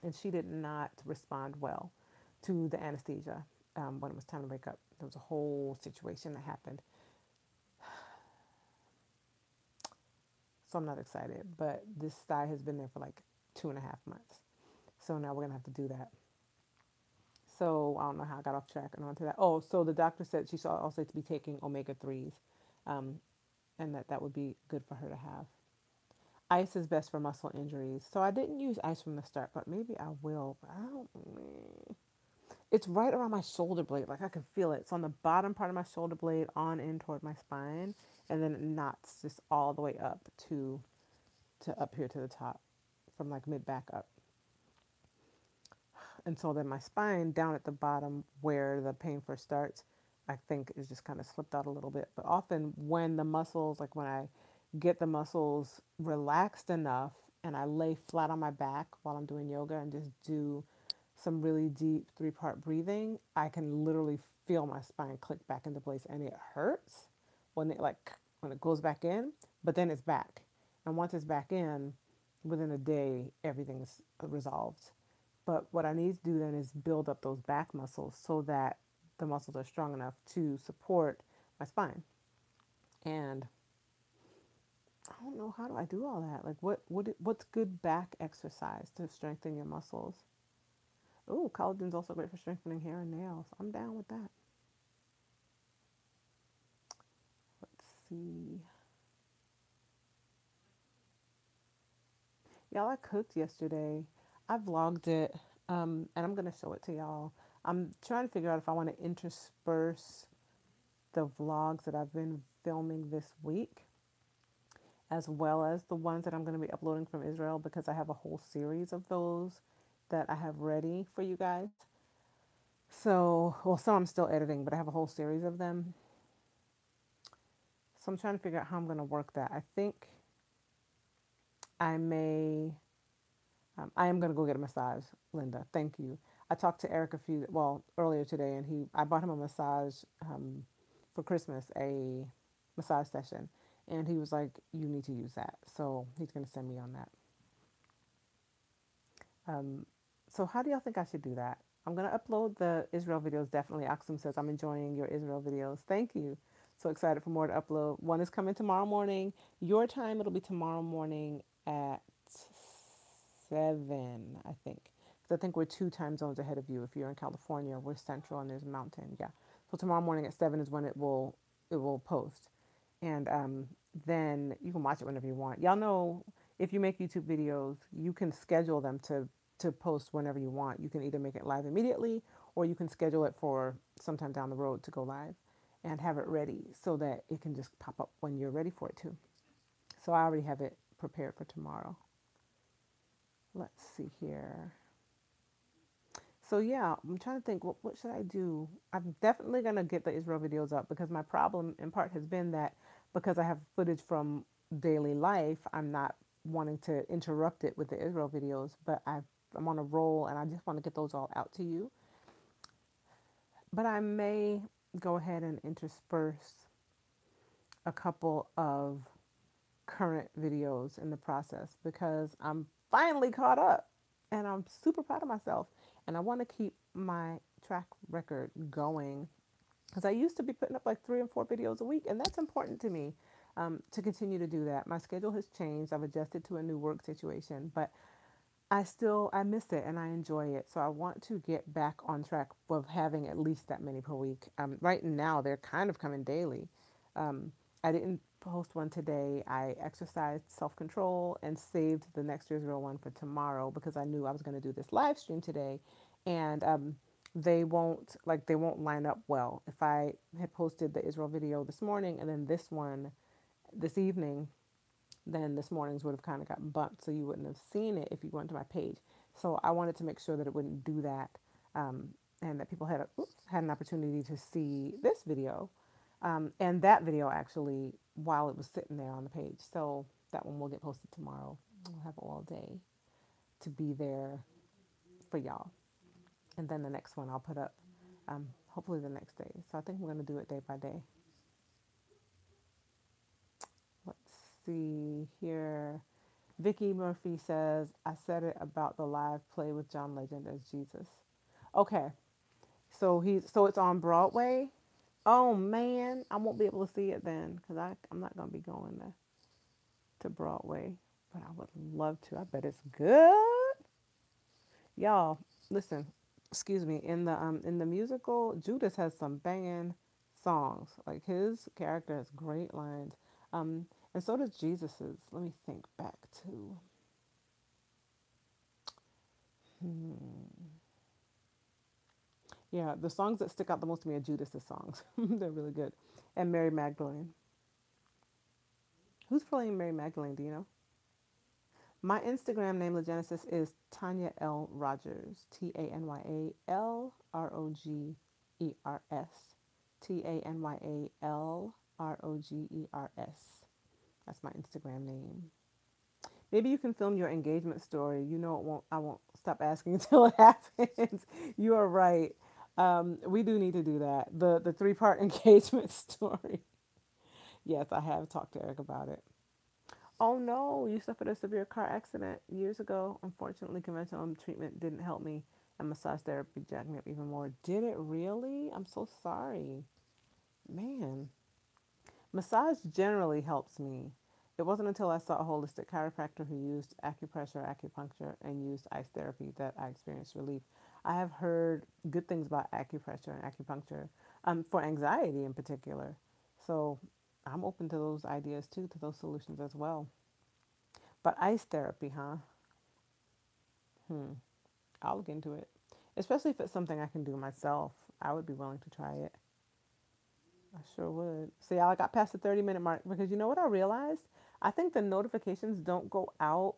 and she did not respond well to the anesthesia when it was time to wake up. There was a whole situation that happened. So I'm not excited, but this sty has been there for like 2.5 months. So now we're going to have to do that. So I don't know how I got off track and onto that. Oh, so the doctor said she saw also to be taking omega 3s, um, and that would be good for her to have. Ice is best for muscle injuries. So I didn't use ice from the start, but maybe I will. But I don't. It's right around my shoulder blade. Like I can feel it. It's on the bottom part of my shoulder blade on in toward my spine, and then it knots just all the way up to up here to the top, from like mid back up. And so then my spine down at the bottom where the pain first starts, I think is just kind of slipped out a little bit. But often when the muscles, like when I get the muscles relaxed enough and I lay flat on my back while I'm doing yoga and just do some really deep 3-part breathing, I can literally feel my spine click back into place, and it hurts when it goes back in, but then it's back. And once it's back in, within a day everything's resolved. But what I need to do then is build up those back muscles so that the muscles are strong enough to support my spine. And I don't know, how do I do all that? Like, what's good back exercise to strengthen your muscles? Oh, collagen's also great for strengthening hair and nails. I'm down with that. Let's see. Y'all, I cooked yesterday. I vlogged it, and I'm gonna show it to y'all. I'm trying to figure out if I want to intersperse the vlogs that I've been filming this week, as well as the ones that I'm going to be uploading from Israel, because I have a whole series of those that I have ready for you guys. So, well, some I'm still editing, but I have a whole series of them. So I'm trying to figure out how I'm going to work that. I think I may, I am going to go get a massage, Linda. Thank you. I talked to Eric earlier today, and I bought him a massage for Christmas, a massage session. And he was like, you need to use that. So he's going to send me on that. Um, so how do y'all think I should do that? I'm going to upload the Israel videos, definitely. Aksum says, I'm enjoying your Israel videos. Thank you. So excited for more to upload. One is coming tomorrow morning. Your time, it'll be tomorrow morning at 7, I think. Because I think we're 2 time zones ahead of you. If you're in California, we're central and there's a mountain. Yeah. So tomorrow morning at 7 is when it will post. And then you can watch it whenever you want. Y'all know, if you make YouTube videos, you can schedule them to post whenever you want. You can either make it live immediately, or you can schedule it for sometime down the road to go live and have it ready so that it can just pop up when you're ready for it to. So I already have it prepared for tomorrow. Let's see here. So yeah, I'm trying to think, what should I do? I'm definitely gonna get the Israel videos up, because my problem in part has been that, because I have footage from daily life, I'm not wanting to interrupt it with the Israel videos. But I'm on a roll, and I just want to get those all out to you. But I may go ahead and intersperse a couple of current videos in the process, because I'm finally caught up, and I'm super proud of myself, and I want to keep my track record going, because I used to be putting up like 3 and 4 videos a week, and that's important to me, to continue to do that. My schedule has changed. I've adjusted to a new work situation, but I miss it and I enjoy it. So I want to get back on track of having at least that many per week. Right now, they're kind of coming daily. I didn't post one today. I exercised self control and saved the next Israel one for tomorrow, because I knew I was going to do this live stream today, and they won't line up well. If I had posted the Israel video this morning and then this one this evening, then this morning's would have kind of gotten bumped, so you wouldn't have seen it if you went to my page. So I wanted to make sure that it wouldn't do that, and that people had an opportunity to see this video, and that video actually, while it was sitting there on the page. So that one will get posted tomorrow. We'll have all day to be there for y'all, and then the next one I'll put up, hopefully the next day. So I think we're going to do it day by day. Let's see here. Vicky Murphy says, I said it about the live play with John Legend as Jesus. Okay. So it's on Broadway. Oh man, I won't be able to see it then, because I'm not gonna be going to Broadway. But I would love to. I bet it's good. Y'all, listen, excuse me, in the musical, Judas has some banging songs. Like, his character has great lines. And so does Jesus's. Let me think back to. Yeah, the songs that stick out the most to me are Judas's songs. They're really good. And Mary Magdalene. Who's playing Mary Magdalene? Do you know? My Instagram name, Legenesis, is Tanya L. Rogers. TanyALRogers. TanyALRogers. That's my Instagram name. Maybe you can film your engagement story. You know, it won't. I won't stop asking until it happens. You are right. We do need to do that. The 3 part engagement story. Yes, I have talked to Eric about it. Oh no, you suffered a severe car accident years ago. Unfortunately, conventional treatment didn't help me, and massage therapy jacked me up even more. Did it really? I'm so sorry. Man, massage generally helps me. It wasn't until I saw a holistic chiropractor who used acupressure, acupuncture, and used ice therapy that I experienced relief. I have heard good things about acupressure and acupuncture, for anxiety in particular. So I'm open to those ideas too, to those solutions as well. But ice therapy, huh? Hmm. I'll look into it. Especially if it's something I can do myself. I would be willing to try it. I sure would. See, I got past the 30-minute mark because you know what I realized? I think the notifications don't go out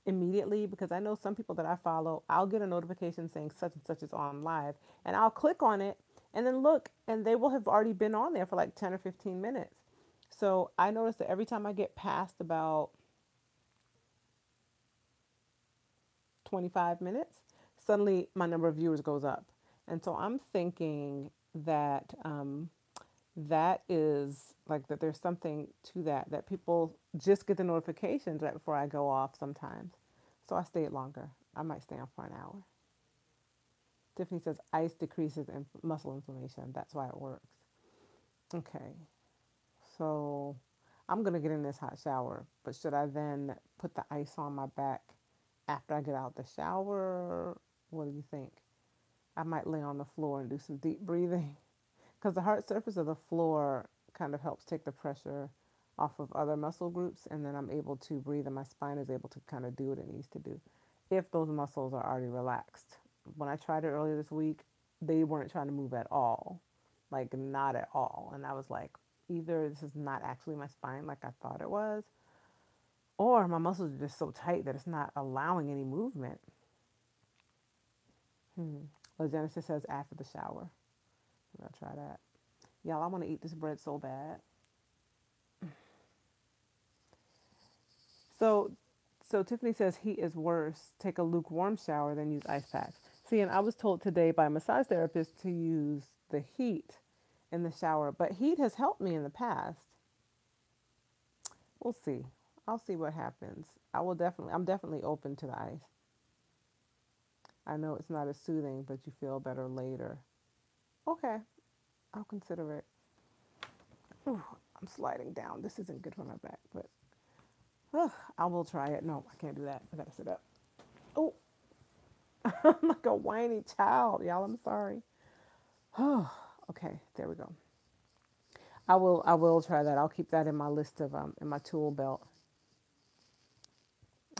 immediately because I know some people that I follow, I'll get a notification saying such and such is on live, and I'll click on it and then look, and they will have already been on there for like 10 or 15 minutes. So I notice that every time I get past about 25 minutes, suddenly my number of viewers goes up. And so I'm thinking that that is like that there's something to that, that people just get the notifications right before I go off sometimes. So I stayed longer. I might stay on for an hour. Tiffany says ice decreases muscle inflammation. That's why it works. Okay, so I'm gonna get in this hot shower, but should I then put the ice on my back after I get out the shower? What do you think? I might lay on the floor and do some deep breathing because the hard surface of the floor kind of helps take the pressure off of other muscle groups, and then I'm able to breathe, and my spine is able to kind of do what it needs to do if those muscles are already relaxed. When I tried it earlier this week, they weren't trying to move at all, like not at all. And I was like, either this is not actually my spine like I thought it was, or my muscles are just so tight that it's not allowing any movement. Genesis says after the shower. I'm gonna try that. Y'all, I want to eat this bread so bad. So, so Tiffany says heat is worse. Take a lukewarm shower, then use ice packs. See, and I was told today by a massage therapist to use the heat in the shower, but heat has helped me in the past. We'll see. I'll see what happens. I'm definitely open to the ice. I know it's not as soothing, but you feel better later. Okay, I'll consider it. Ooh, I'm sliding down. This isn't good for my back, but I will try it. No, I can't do that. I gotta sit up. Oh, I'm like a whiny child, y'all. I'm sorry. Oh, okay, there we go. I will try that. I'll keep that in my list of in my tool belt.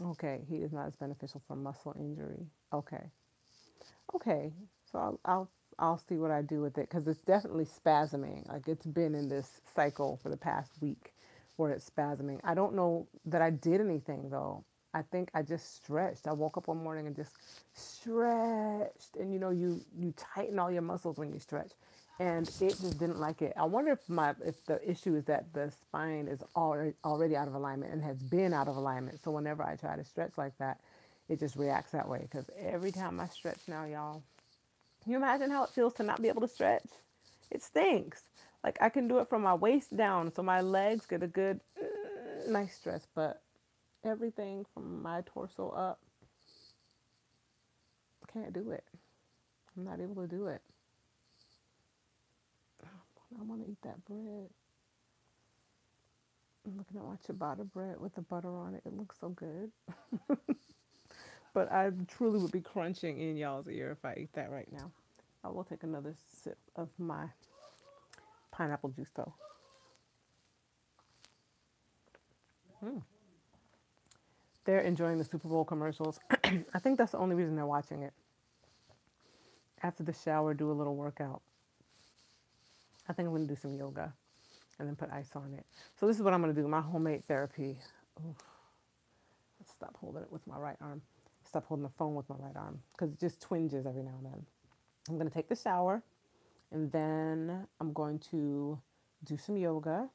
Okay, heat is not as beneficial for muscle injury. Okay. Okay. So I'll see what I do with it because it's definitely spasming. Like it's been in this cycle for the past week where it's spasming. I don't know that I did anything though. I think I just stretched. I woke up one morning and just stretched, and you tighten all your muscles when you stretch, and it just didn't like it. I wonder if the issue is that the spine is already out of alignment and has been out of alignment. So whenever I try to stretch like that, it just reacts that way. Because every time I stretch now, y'all, can you imagine how it feels to not be able to stretch? It stinks. Like I can do it from my waist down, so my legs get a good, nice stretch, but everything from my torso up, I can't do it. I'm not able to do it. I want to eat that bread. I'm looking at my ciabatta bread with the butter on it. It looks so good. But I truly would be crunching in y'all's ear if I ate that right now. I will take another sip of my pineapple juice though. Mm. They're enjoying the Super Bowl commercials. I think that's the only reason they're watching it. After the shower, do a little workout. I think I'm going to do some yoga and then put ice on it. So this is what I'm going to do. My homemade therapy. Ooh, let's stop holding it with my right arm. Stop holding the phone with my right arm because it just twinges every now and then. I'm going to take the shower and then I'm going to do some yoga.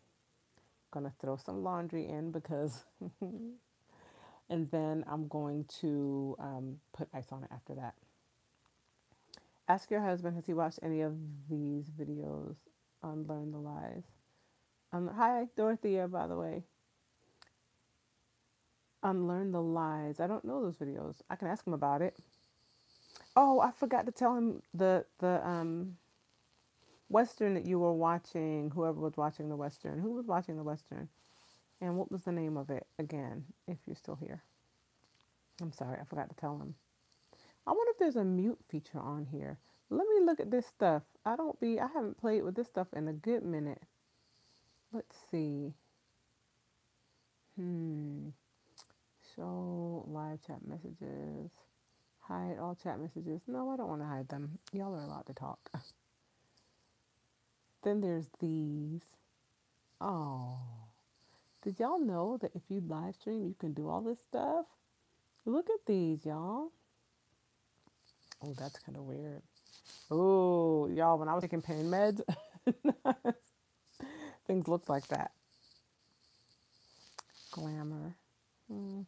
I'm going to throw some laundry in because, and then I'm going to put ice on it after that. Ask your husband, has he watched any of these videos on Learn the Lies? Hi, Dorothea, by the way. Unlearn the Lies. I don't know those videos. I can ask him about it. Oh, I forgot to tell him the Western that you were watching. Whoever was watching the Western. Who was watching the Western? And what was the name of it again, if you're still here? I'm sorry, I forgot to tell him. I wonder if there's a mute feature on here. Let me look at this stuff. I haven't played with this stuff in a good minute. Let's see. Hmm. Show live chat messages. Hide all chat messages. No, I don't want to hide them. Y'all are allowed to talk. Then there's these. Oh. Did y'all know that if you live stream, you can do all this stuff? Look at these, y'all. Oh, that's kind of weird. Oh, y'all, when I was taking pain meds, things looked like that. Glamour. Hmm.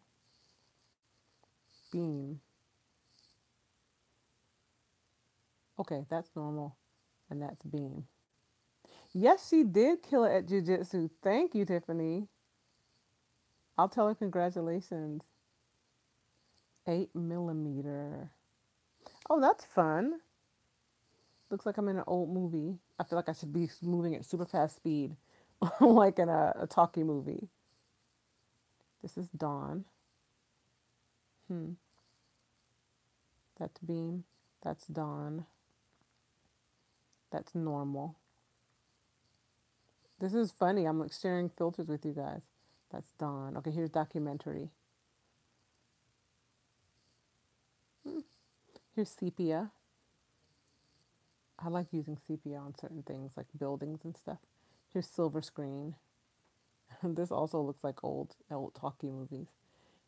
Beam. Okay, that's normal. And that's beam. Yes, she did kill it at jujitsu. Thank you, Tiffany. I'll tell her congratulations. 8 millimeter. Oh, that's fun. Looks like I'm in an old movie. I feel like I should be moving at super fast speed, like in a talkie movie. This is Dawn. Hmm. That's Beam. That's Dawn. That's normal. This is funny. I'm like sharing filters with you guys. That's Dawn. Okay, here's documentary. Hmm. Here's sepia. I like using sepia on certain things like buildings and stuff. Here's silver screen. This also looks like old talkie movies.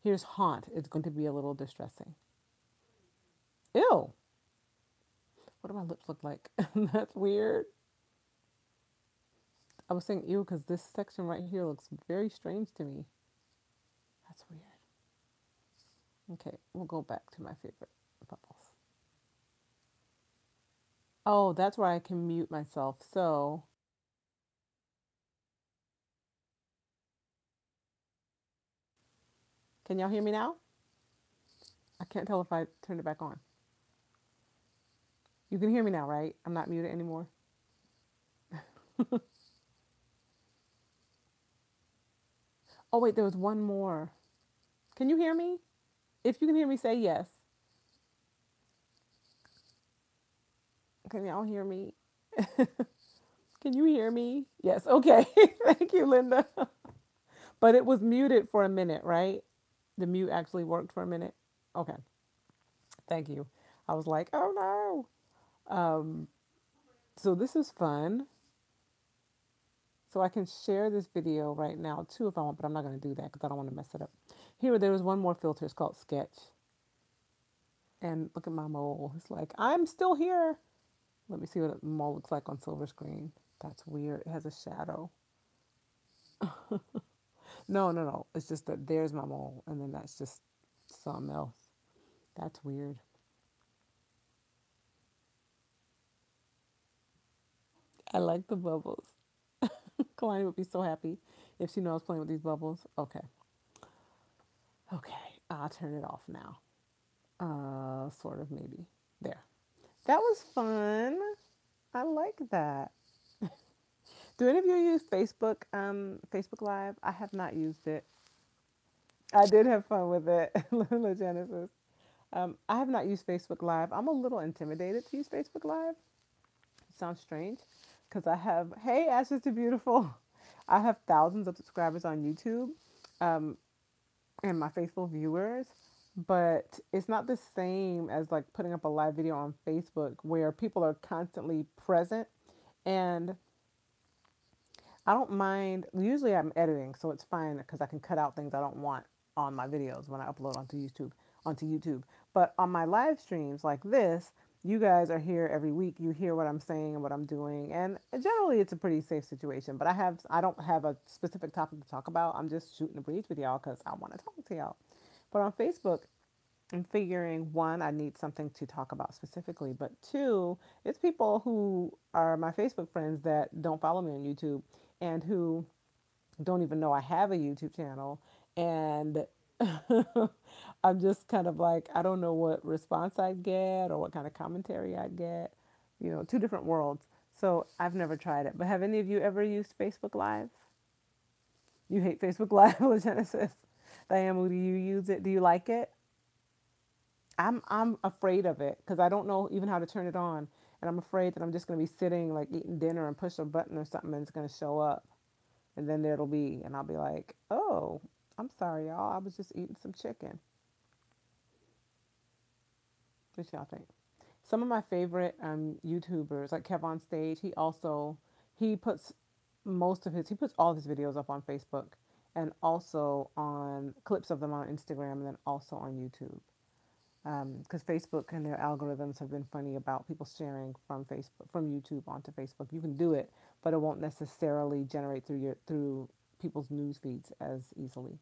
Here's haunt. It's going to be a little distressing. Ew. What do my lips look like? That's weird. I was saying ew because this section right here looks very strange to me. That's weird. Okay, we'll go back to my favorite bubbles. Oh, that's where I can mute myself. So, can y'all hear me now? I can't tell if I turned it back on. You can hear me now, right? I'm not muted anymore. Oh, wait, there was one more. Can you hear me? If you can hear me, say yes. Can y'all hear me? Can you hear me? Yes. Okay. Thank you, Linda. But it was muted for a minute, right? The mute actually worked for a minute. Okay. Thank you. I was like, oh no. So this is fun. So I can share this video right now too if I want, but I'm not going to do that because I don't want to mess it up. Here, there was one more filter. It's called Sketch. And look at my mole. It's like, I'm still here. Let me see what a mole looks like on silver screen. That's weird. It has a shadow. No, no, no. It's just that there's my mole, and then that's just something else. That's weird. I like the bubbles. Kalani would be so happy if she knows playing with these bubbles. Okay. Okay. I'll turn it off now. Sort of, maybe. There. That was fun. I like that. Do any of you use Facebook Live? I have not used it. I did have fun with it, Lila Genesis. I have not used Facebook Live. I'm a little intimidated to use Facebook Live. It sounds strange because I have, hey, Ashes to Beautiful. I have thousands of subscribers on YouTube and my faithful viewers, but it's not the same as like putting up a live video on Facebook where people are constantly present. And I don't mind. Usually I'm editing, so it's fine because I can cut out things I don't want on my videos when I upload onto YouTube. But on my live streams like this, you guys are here every week. You hear what I'm saying and what I'm doing, and generally it's a pretty safe situation. But I don't have a specific topic to talk about. I'm just shooting the breeze with y'all because I want to talk to y'all. But on Facebook, I'm figuring one, I need something to talk about specifically, but two, it's people who are my Facebook friends that don't follow me on YouTube and who don't even know I have a YouTube channel. And I'm just kind of like, I don't know what response I'd get or what kind of commentary I'd get, two different worlds. So I've never tried it. But have any of you ever used Facebook Live? You hate Facebook Live, Genesis. Diane, do you use it? Do you like it? I'm afraid of it because I don't know even how to turn it on, and I'm afraid that I'm just gonna be sitting like eating dinner and push a button or something and it's gonna show up, and then there'll be, and I'll be like, oh, I'm sorry, y'all. I was just eating some chicken. What y'all think? Some of my favorite YouTubers, like Kev on Stage, he puts he puts all of his videos up on Facebook and also on clips of them on Instagram and then also on YouTube. Because Facebook and their algorithms have been funny about people sharing from Facebook from YouTube onto Facebook. You can do it, but it won't necessarily generate through people's news feeds as easily.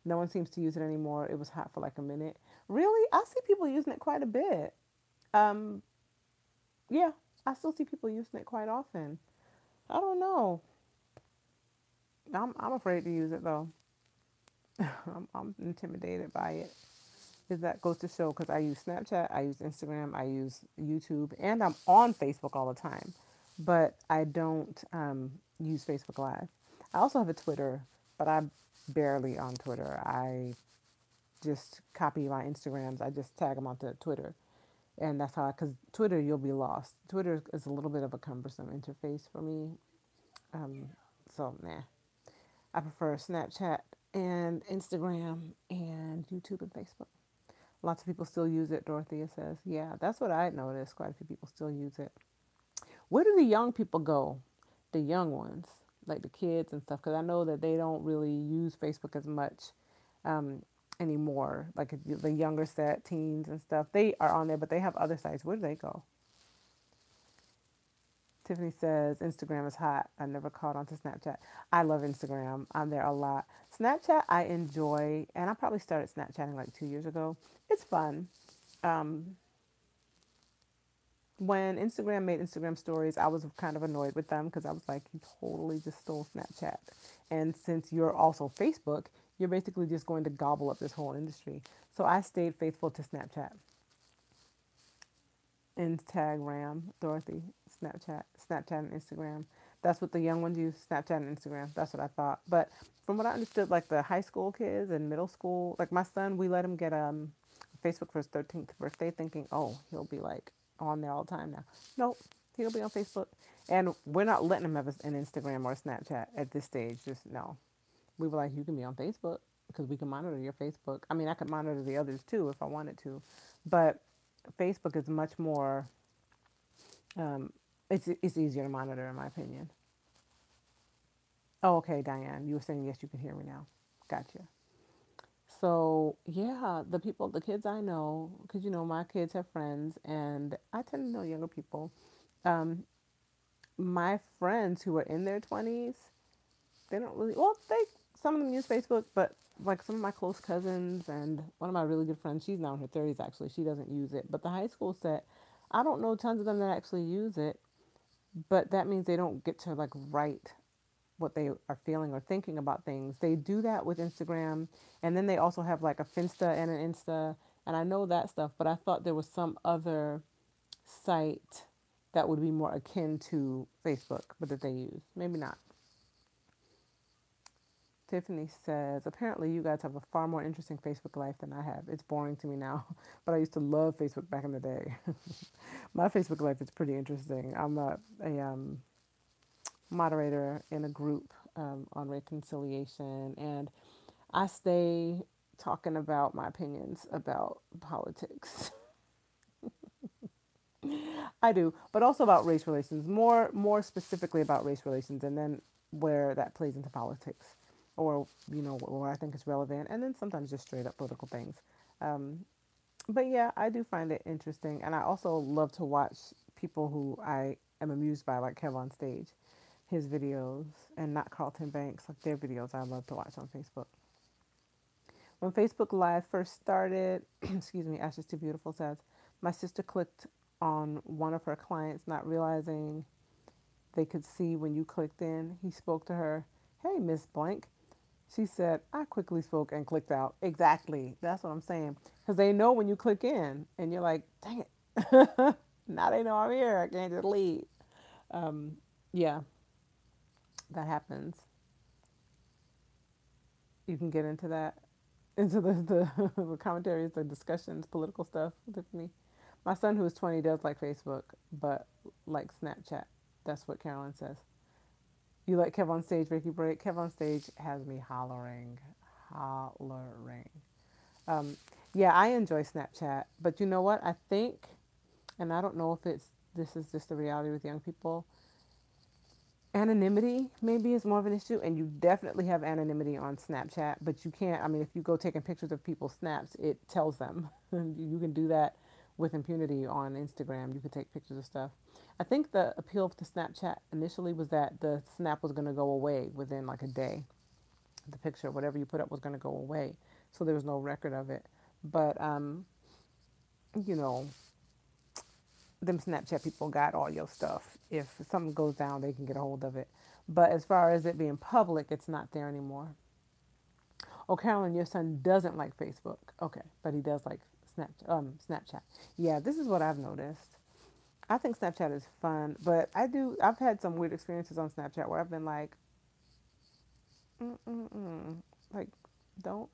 No one seems to use it anymore. It was hot for like a minute. Really, I see people using it quite a bit. Um, yeah, I still see people using it quite often. I don't know. I'm afraid to use it though. I'm intimidated by it. Is that goes to show because I use Snapchat, I use Instagram, I use YouTube, and I'm on Facebook all the time, but I don't use Facebook Live. I also have a Twitter, but I'm barely on Twitter. I just copy my Instagrams. I just tag them onto Twitter, and that's how. Because Twitter, you'll be lost. Twitter is a little bit of a cumbersome interface for me. Um, so nah, I prefer Snapchat and Instagram and YouTube and Facebook. Lots of people still use it, Dorothea says. Yeah, that's what I noticed. Quite a few people still use it. Where do the young people go? The young ones, like the kids and stuff, because I know that they don't really use Facebook as much um, anymore. Like the younger set, teens and stuff, they are on there, but they have other sites. Where do they go? Tiffany says Instagram is hot. I never caught on to Snapchat. I love Instagram. I'm there a lot. Snapchat I enjoy, and I probably started Snapchatting like 2 years ago. It's fun. Um, when Instagram made Instagram stories, I was kind of annoyed with them because I was like, you totally just stole Snapchat. And since you're also Facebook, you're basically just going to gobble up this whole industry. So I stayed faithful to Snapchat. Instagram, Dorothy, Snapchat and Instagram. That's what the young ones use, Snapchat and Instagram. That's what I thought. But from what I understood, like the high school kids and middle school, like my son, we let him get Facebook for his 13th birthday, thinking, oh, he'll be like on there all the time now. Nope, he'll be on Facebook. And we're not letting him have an Instagram or a Snapchat at this stage. Just no. We were like, you can be on Facebook because we can monitor your Facebook. I mean, I could monitor the others too if I wanted to. But Facebook is much more, um, it's easier to monitor in my opinion. Oh, okay, Diane, you were saying yes, you can hear me now. Gotcha. So yeah, the kids I know, because my kids have friends, and I tend to know younger people. Um, my friends who are in their 20s, they don't really. Well, some of them use Facebook, but like some of my close cousins and one of my really good friends, she's now in her 30s actually. She doesn't use it, but the high school set, I don't know tons of them that actually use it, but that means they don't get to like write what they are feeling or thinking about things. They do that with Instagram, and then they also have like a Finsta and an Insta, and I know that stuff, but I thought there was some other site that would be more akin to Facebook, but that they use. Maybe not. Tiffany says, apparently you guys have a far more interesting Facebook life than I have. It's boring to me now, but I used to love Facebook back in the day. My Facebook life is pretty interesting. I'm a moderator in a group on reconciliation, and I stay talking about my opinions about politics. I do, but also about race relations, more specifically about race relations, and then where that plays into politics, or where I think it's relevant, and then sometimes just straight up political things. Um, but yeah, I do find it interesting, and I also love to watch people who I am amused by, like Kev on Stage, his videos, and not Carlton Banks, like their videos. I love to watch on Facebook. When Facebook Live first started, excuse me, Ashes Too Beautiful says, my sister clicked on one of her clients, not realizing they could see when you clicked in. He spoke to her, hey, Miss Blank. She said, I quickly spoke and clicked out. Exactly. That's what I'm saying. Because they know when you click in and you're like, dang it. Now they know I'm here. I can't just leave. Um, yeah, that happens. You can get into that, into the commentaries, the discussions, political stuff with me. My son, who is 20, does like Facebook, but like Snapchat. That's what Carolyn says. You like Kev on Stage, Ricky Break? Kev on Stage has me hollering, hollering. Um, yeah, I enjoy Snapchat, but you know what? I think, and I don't know if it's this is just the reality with young people. Anonymity maybe is more of an issue, and you definitely have anonymity on Snapchat, but you can't. I mean, if you go taking pictures of people's snaps, it tells them. You can do that with impunity on Instagram. You can take pictures of stuff. I think the appeal to Snapchat initially was that the snap was going to go away within like a day. The picture, whatever you put up, was going to go away, so there was no record of it. But you know, them Snapchat people got all your stuff. If something goes down, they can get a hold of it. But as far as it being public, it's not there anymore. Oh, Carolyn, your son doesn't like Facebook. Okay, but he does like Snapchat. Yeah, this is what I've noticed. I think Snapchat is fun, but I've had some weird experiences on Snapchat where I've been like, mm-mm-mm. Like, don't,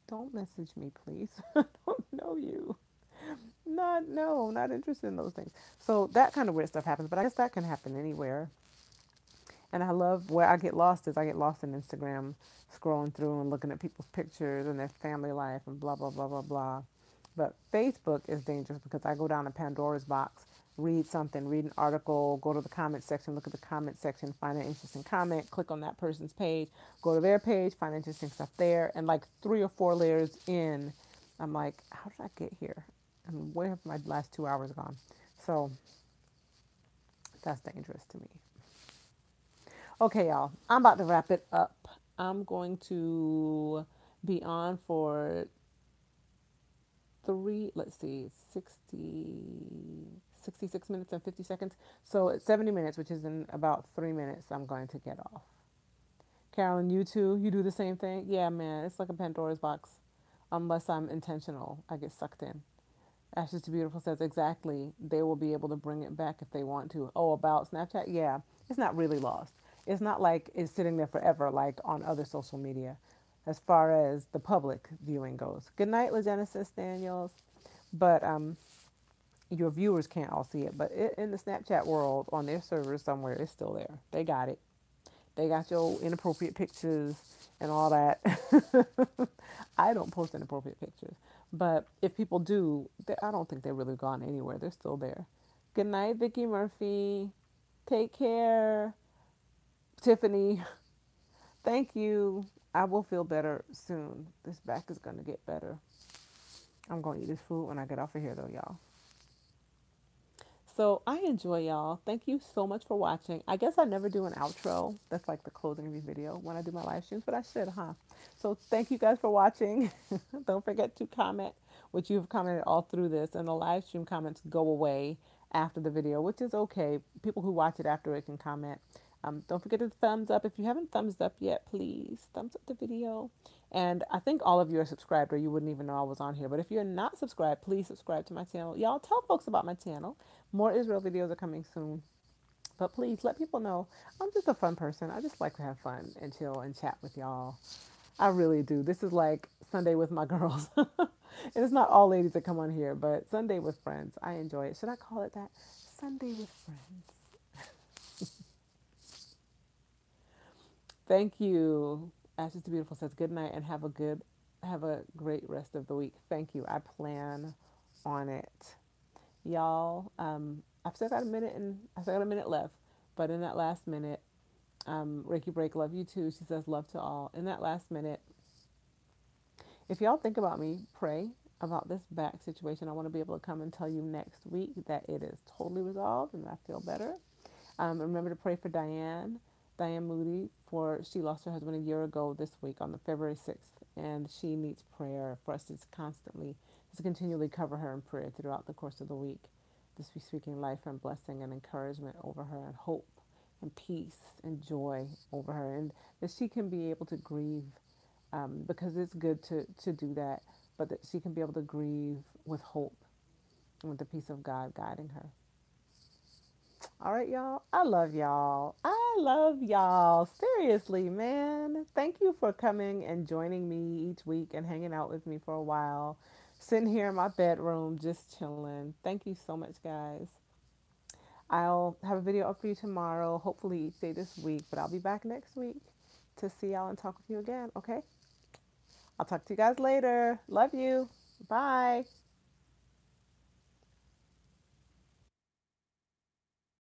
don't message me, please. I don't know you. Not, no, not interested in those things. So that kind of weird stuff happens, but I guess that can happen anywhere. And I love where I get lost is I get lost in Instagram, scrolling through and looking at people's pictures and their family life and blah, blah, blah, blah, blah. But Facebook is dangerous because I go down a Pandora's box, read something, read an article, go to the comment section, look at the comment section, find an interesting comment, click on that person's page, go to their page, find interesting stuff there. And like 3 or 4 layers in, I'm like, how did I get here? And where have my last 2 hours gone? So that's dangerous to me. Okay, y'all, I'm about to wrap it up. I'm going to be on for let's see, 66 minutes and 50 seconds. So it's 70 minutes, which is in about 3 minutes, I'm going to get off. Carolyn, you too? You do the same thing? Yeah, man, it's like a Pandora's box. Unless I'm intentional, I get sucked in. Ashes to Beautiful says exactly. They will be able to bring it back if they want to. Oh, about Snapchat? Yeah, it's not really lost. It's not like it's sitting there forever like on other social media as far as the public viewing goes. Good night, LaGenesis Daniels. But your viewers can't all see it. But in the Snapchat world, on their servers somewhere, it's still there. They got it. They got your inappropriate pictures and all that. I don't post inappropriate pictures. But if people do, I don't think they're really gone anywhere. They're still there. Good night, Vicky Murphy. Take care. Tiffany, thank you. I will feel better soon. This back is going to get better. I'm going to eat this food when I get off of here, though, y'all. So I enjoy y'all. Thank you so much for watching. I guess I never do an outro. That's like the closing of your video when I do my live streams, but I should, huh? So thank you guys for watching. Don't forget to comment, which you've commented all through this, and the live stream comments go away after the video, which is okay. People who watch it after it can comment. Don't forget to thumbs up. If you haven't thumbs up yet, please thumbs up the video. And I think all of you are subscribed or you wouldn't even know I was on here. But if you're not subscribed, please subscribe to my channel. Y'all tell folks about my channel. More Israel videos are coming soon. But please let people know I'm just a fun person. I just like to have fun and chill and chat with y'all. I really do. This is like Sunday with my girls. And it's not all ladies that come on here, but Sunday with friends. I enjoy it. Should I call it that? Sunday with friends. Thank you. Ashes to Beautiful says good night and have a great rest of the week. Thank you. I plan on it. Y'all, I've still got a minute left, but in that last minute, Reiki Break, love you too. She says love to all. In that last minute, if y'all think about me, pray about this back situation. I want to be able to come and tell you next week that it is totally resolved and I feel better. Remember to pray for Diane Moody, for she lost her husband a year ago this week on the February 6th, and she needs prayer for us to continually cover her in prayer throughout the course of the week. Just be speaking life and blessing and encouragement over her and hope and peace and joy over her, and that she can be able to grieve because it's good to do that, but that she can be able to grieve with hope and with the peace of God guiding her. All right, y'all. I love y'all. I love y'all. Seriously, man. Thank you for coming and joining me each week and hanging out with me for a while. Sitting here in my bedroom just chilling. Thank you so much, guys. I'll have a video up for you tomorrow, hopefully each day this week, but I'll be back next week to see y'all and talk with you again, okay? I'll talk to you guys later. Love you. Bye.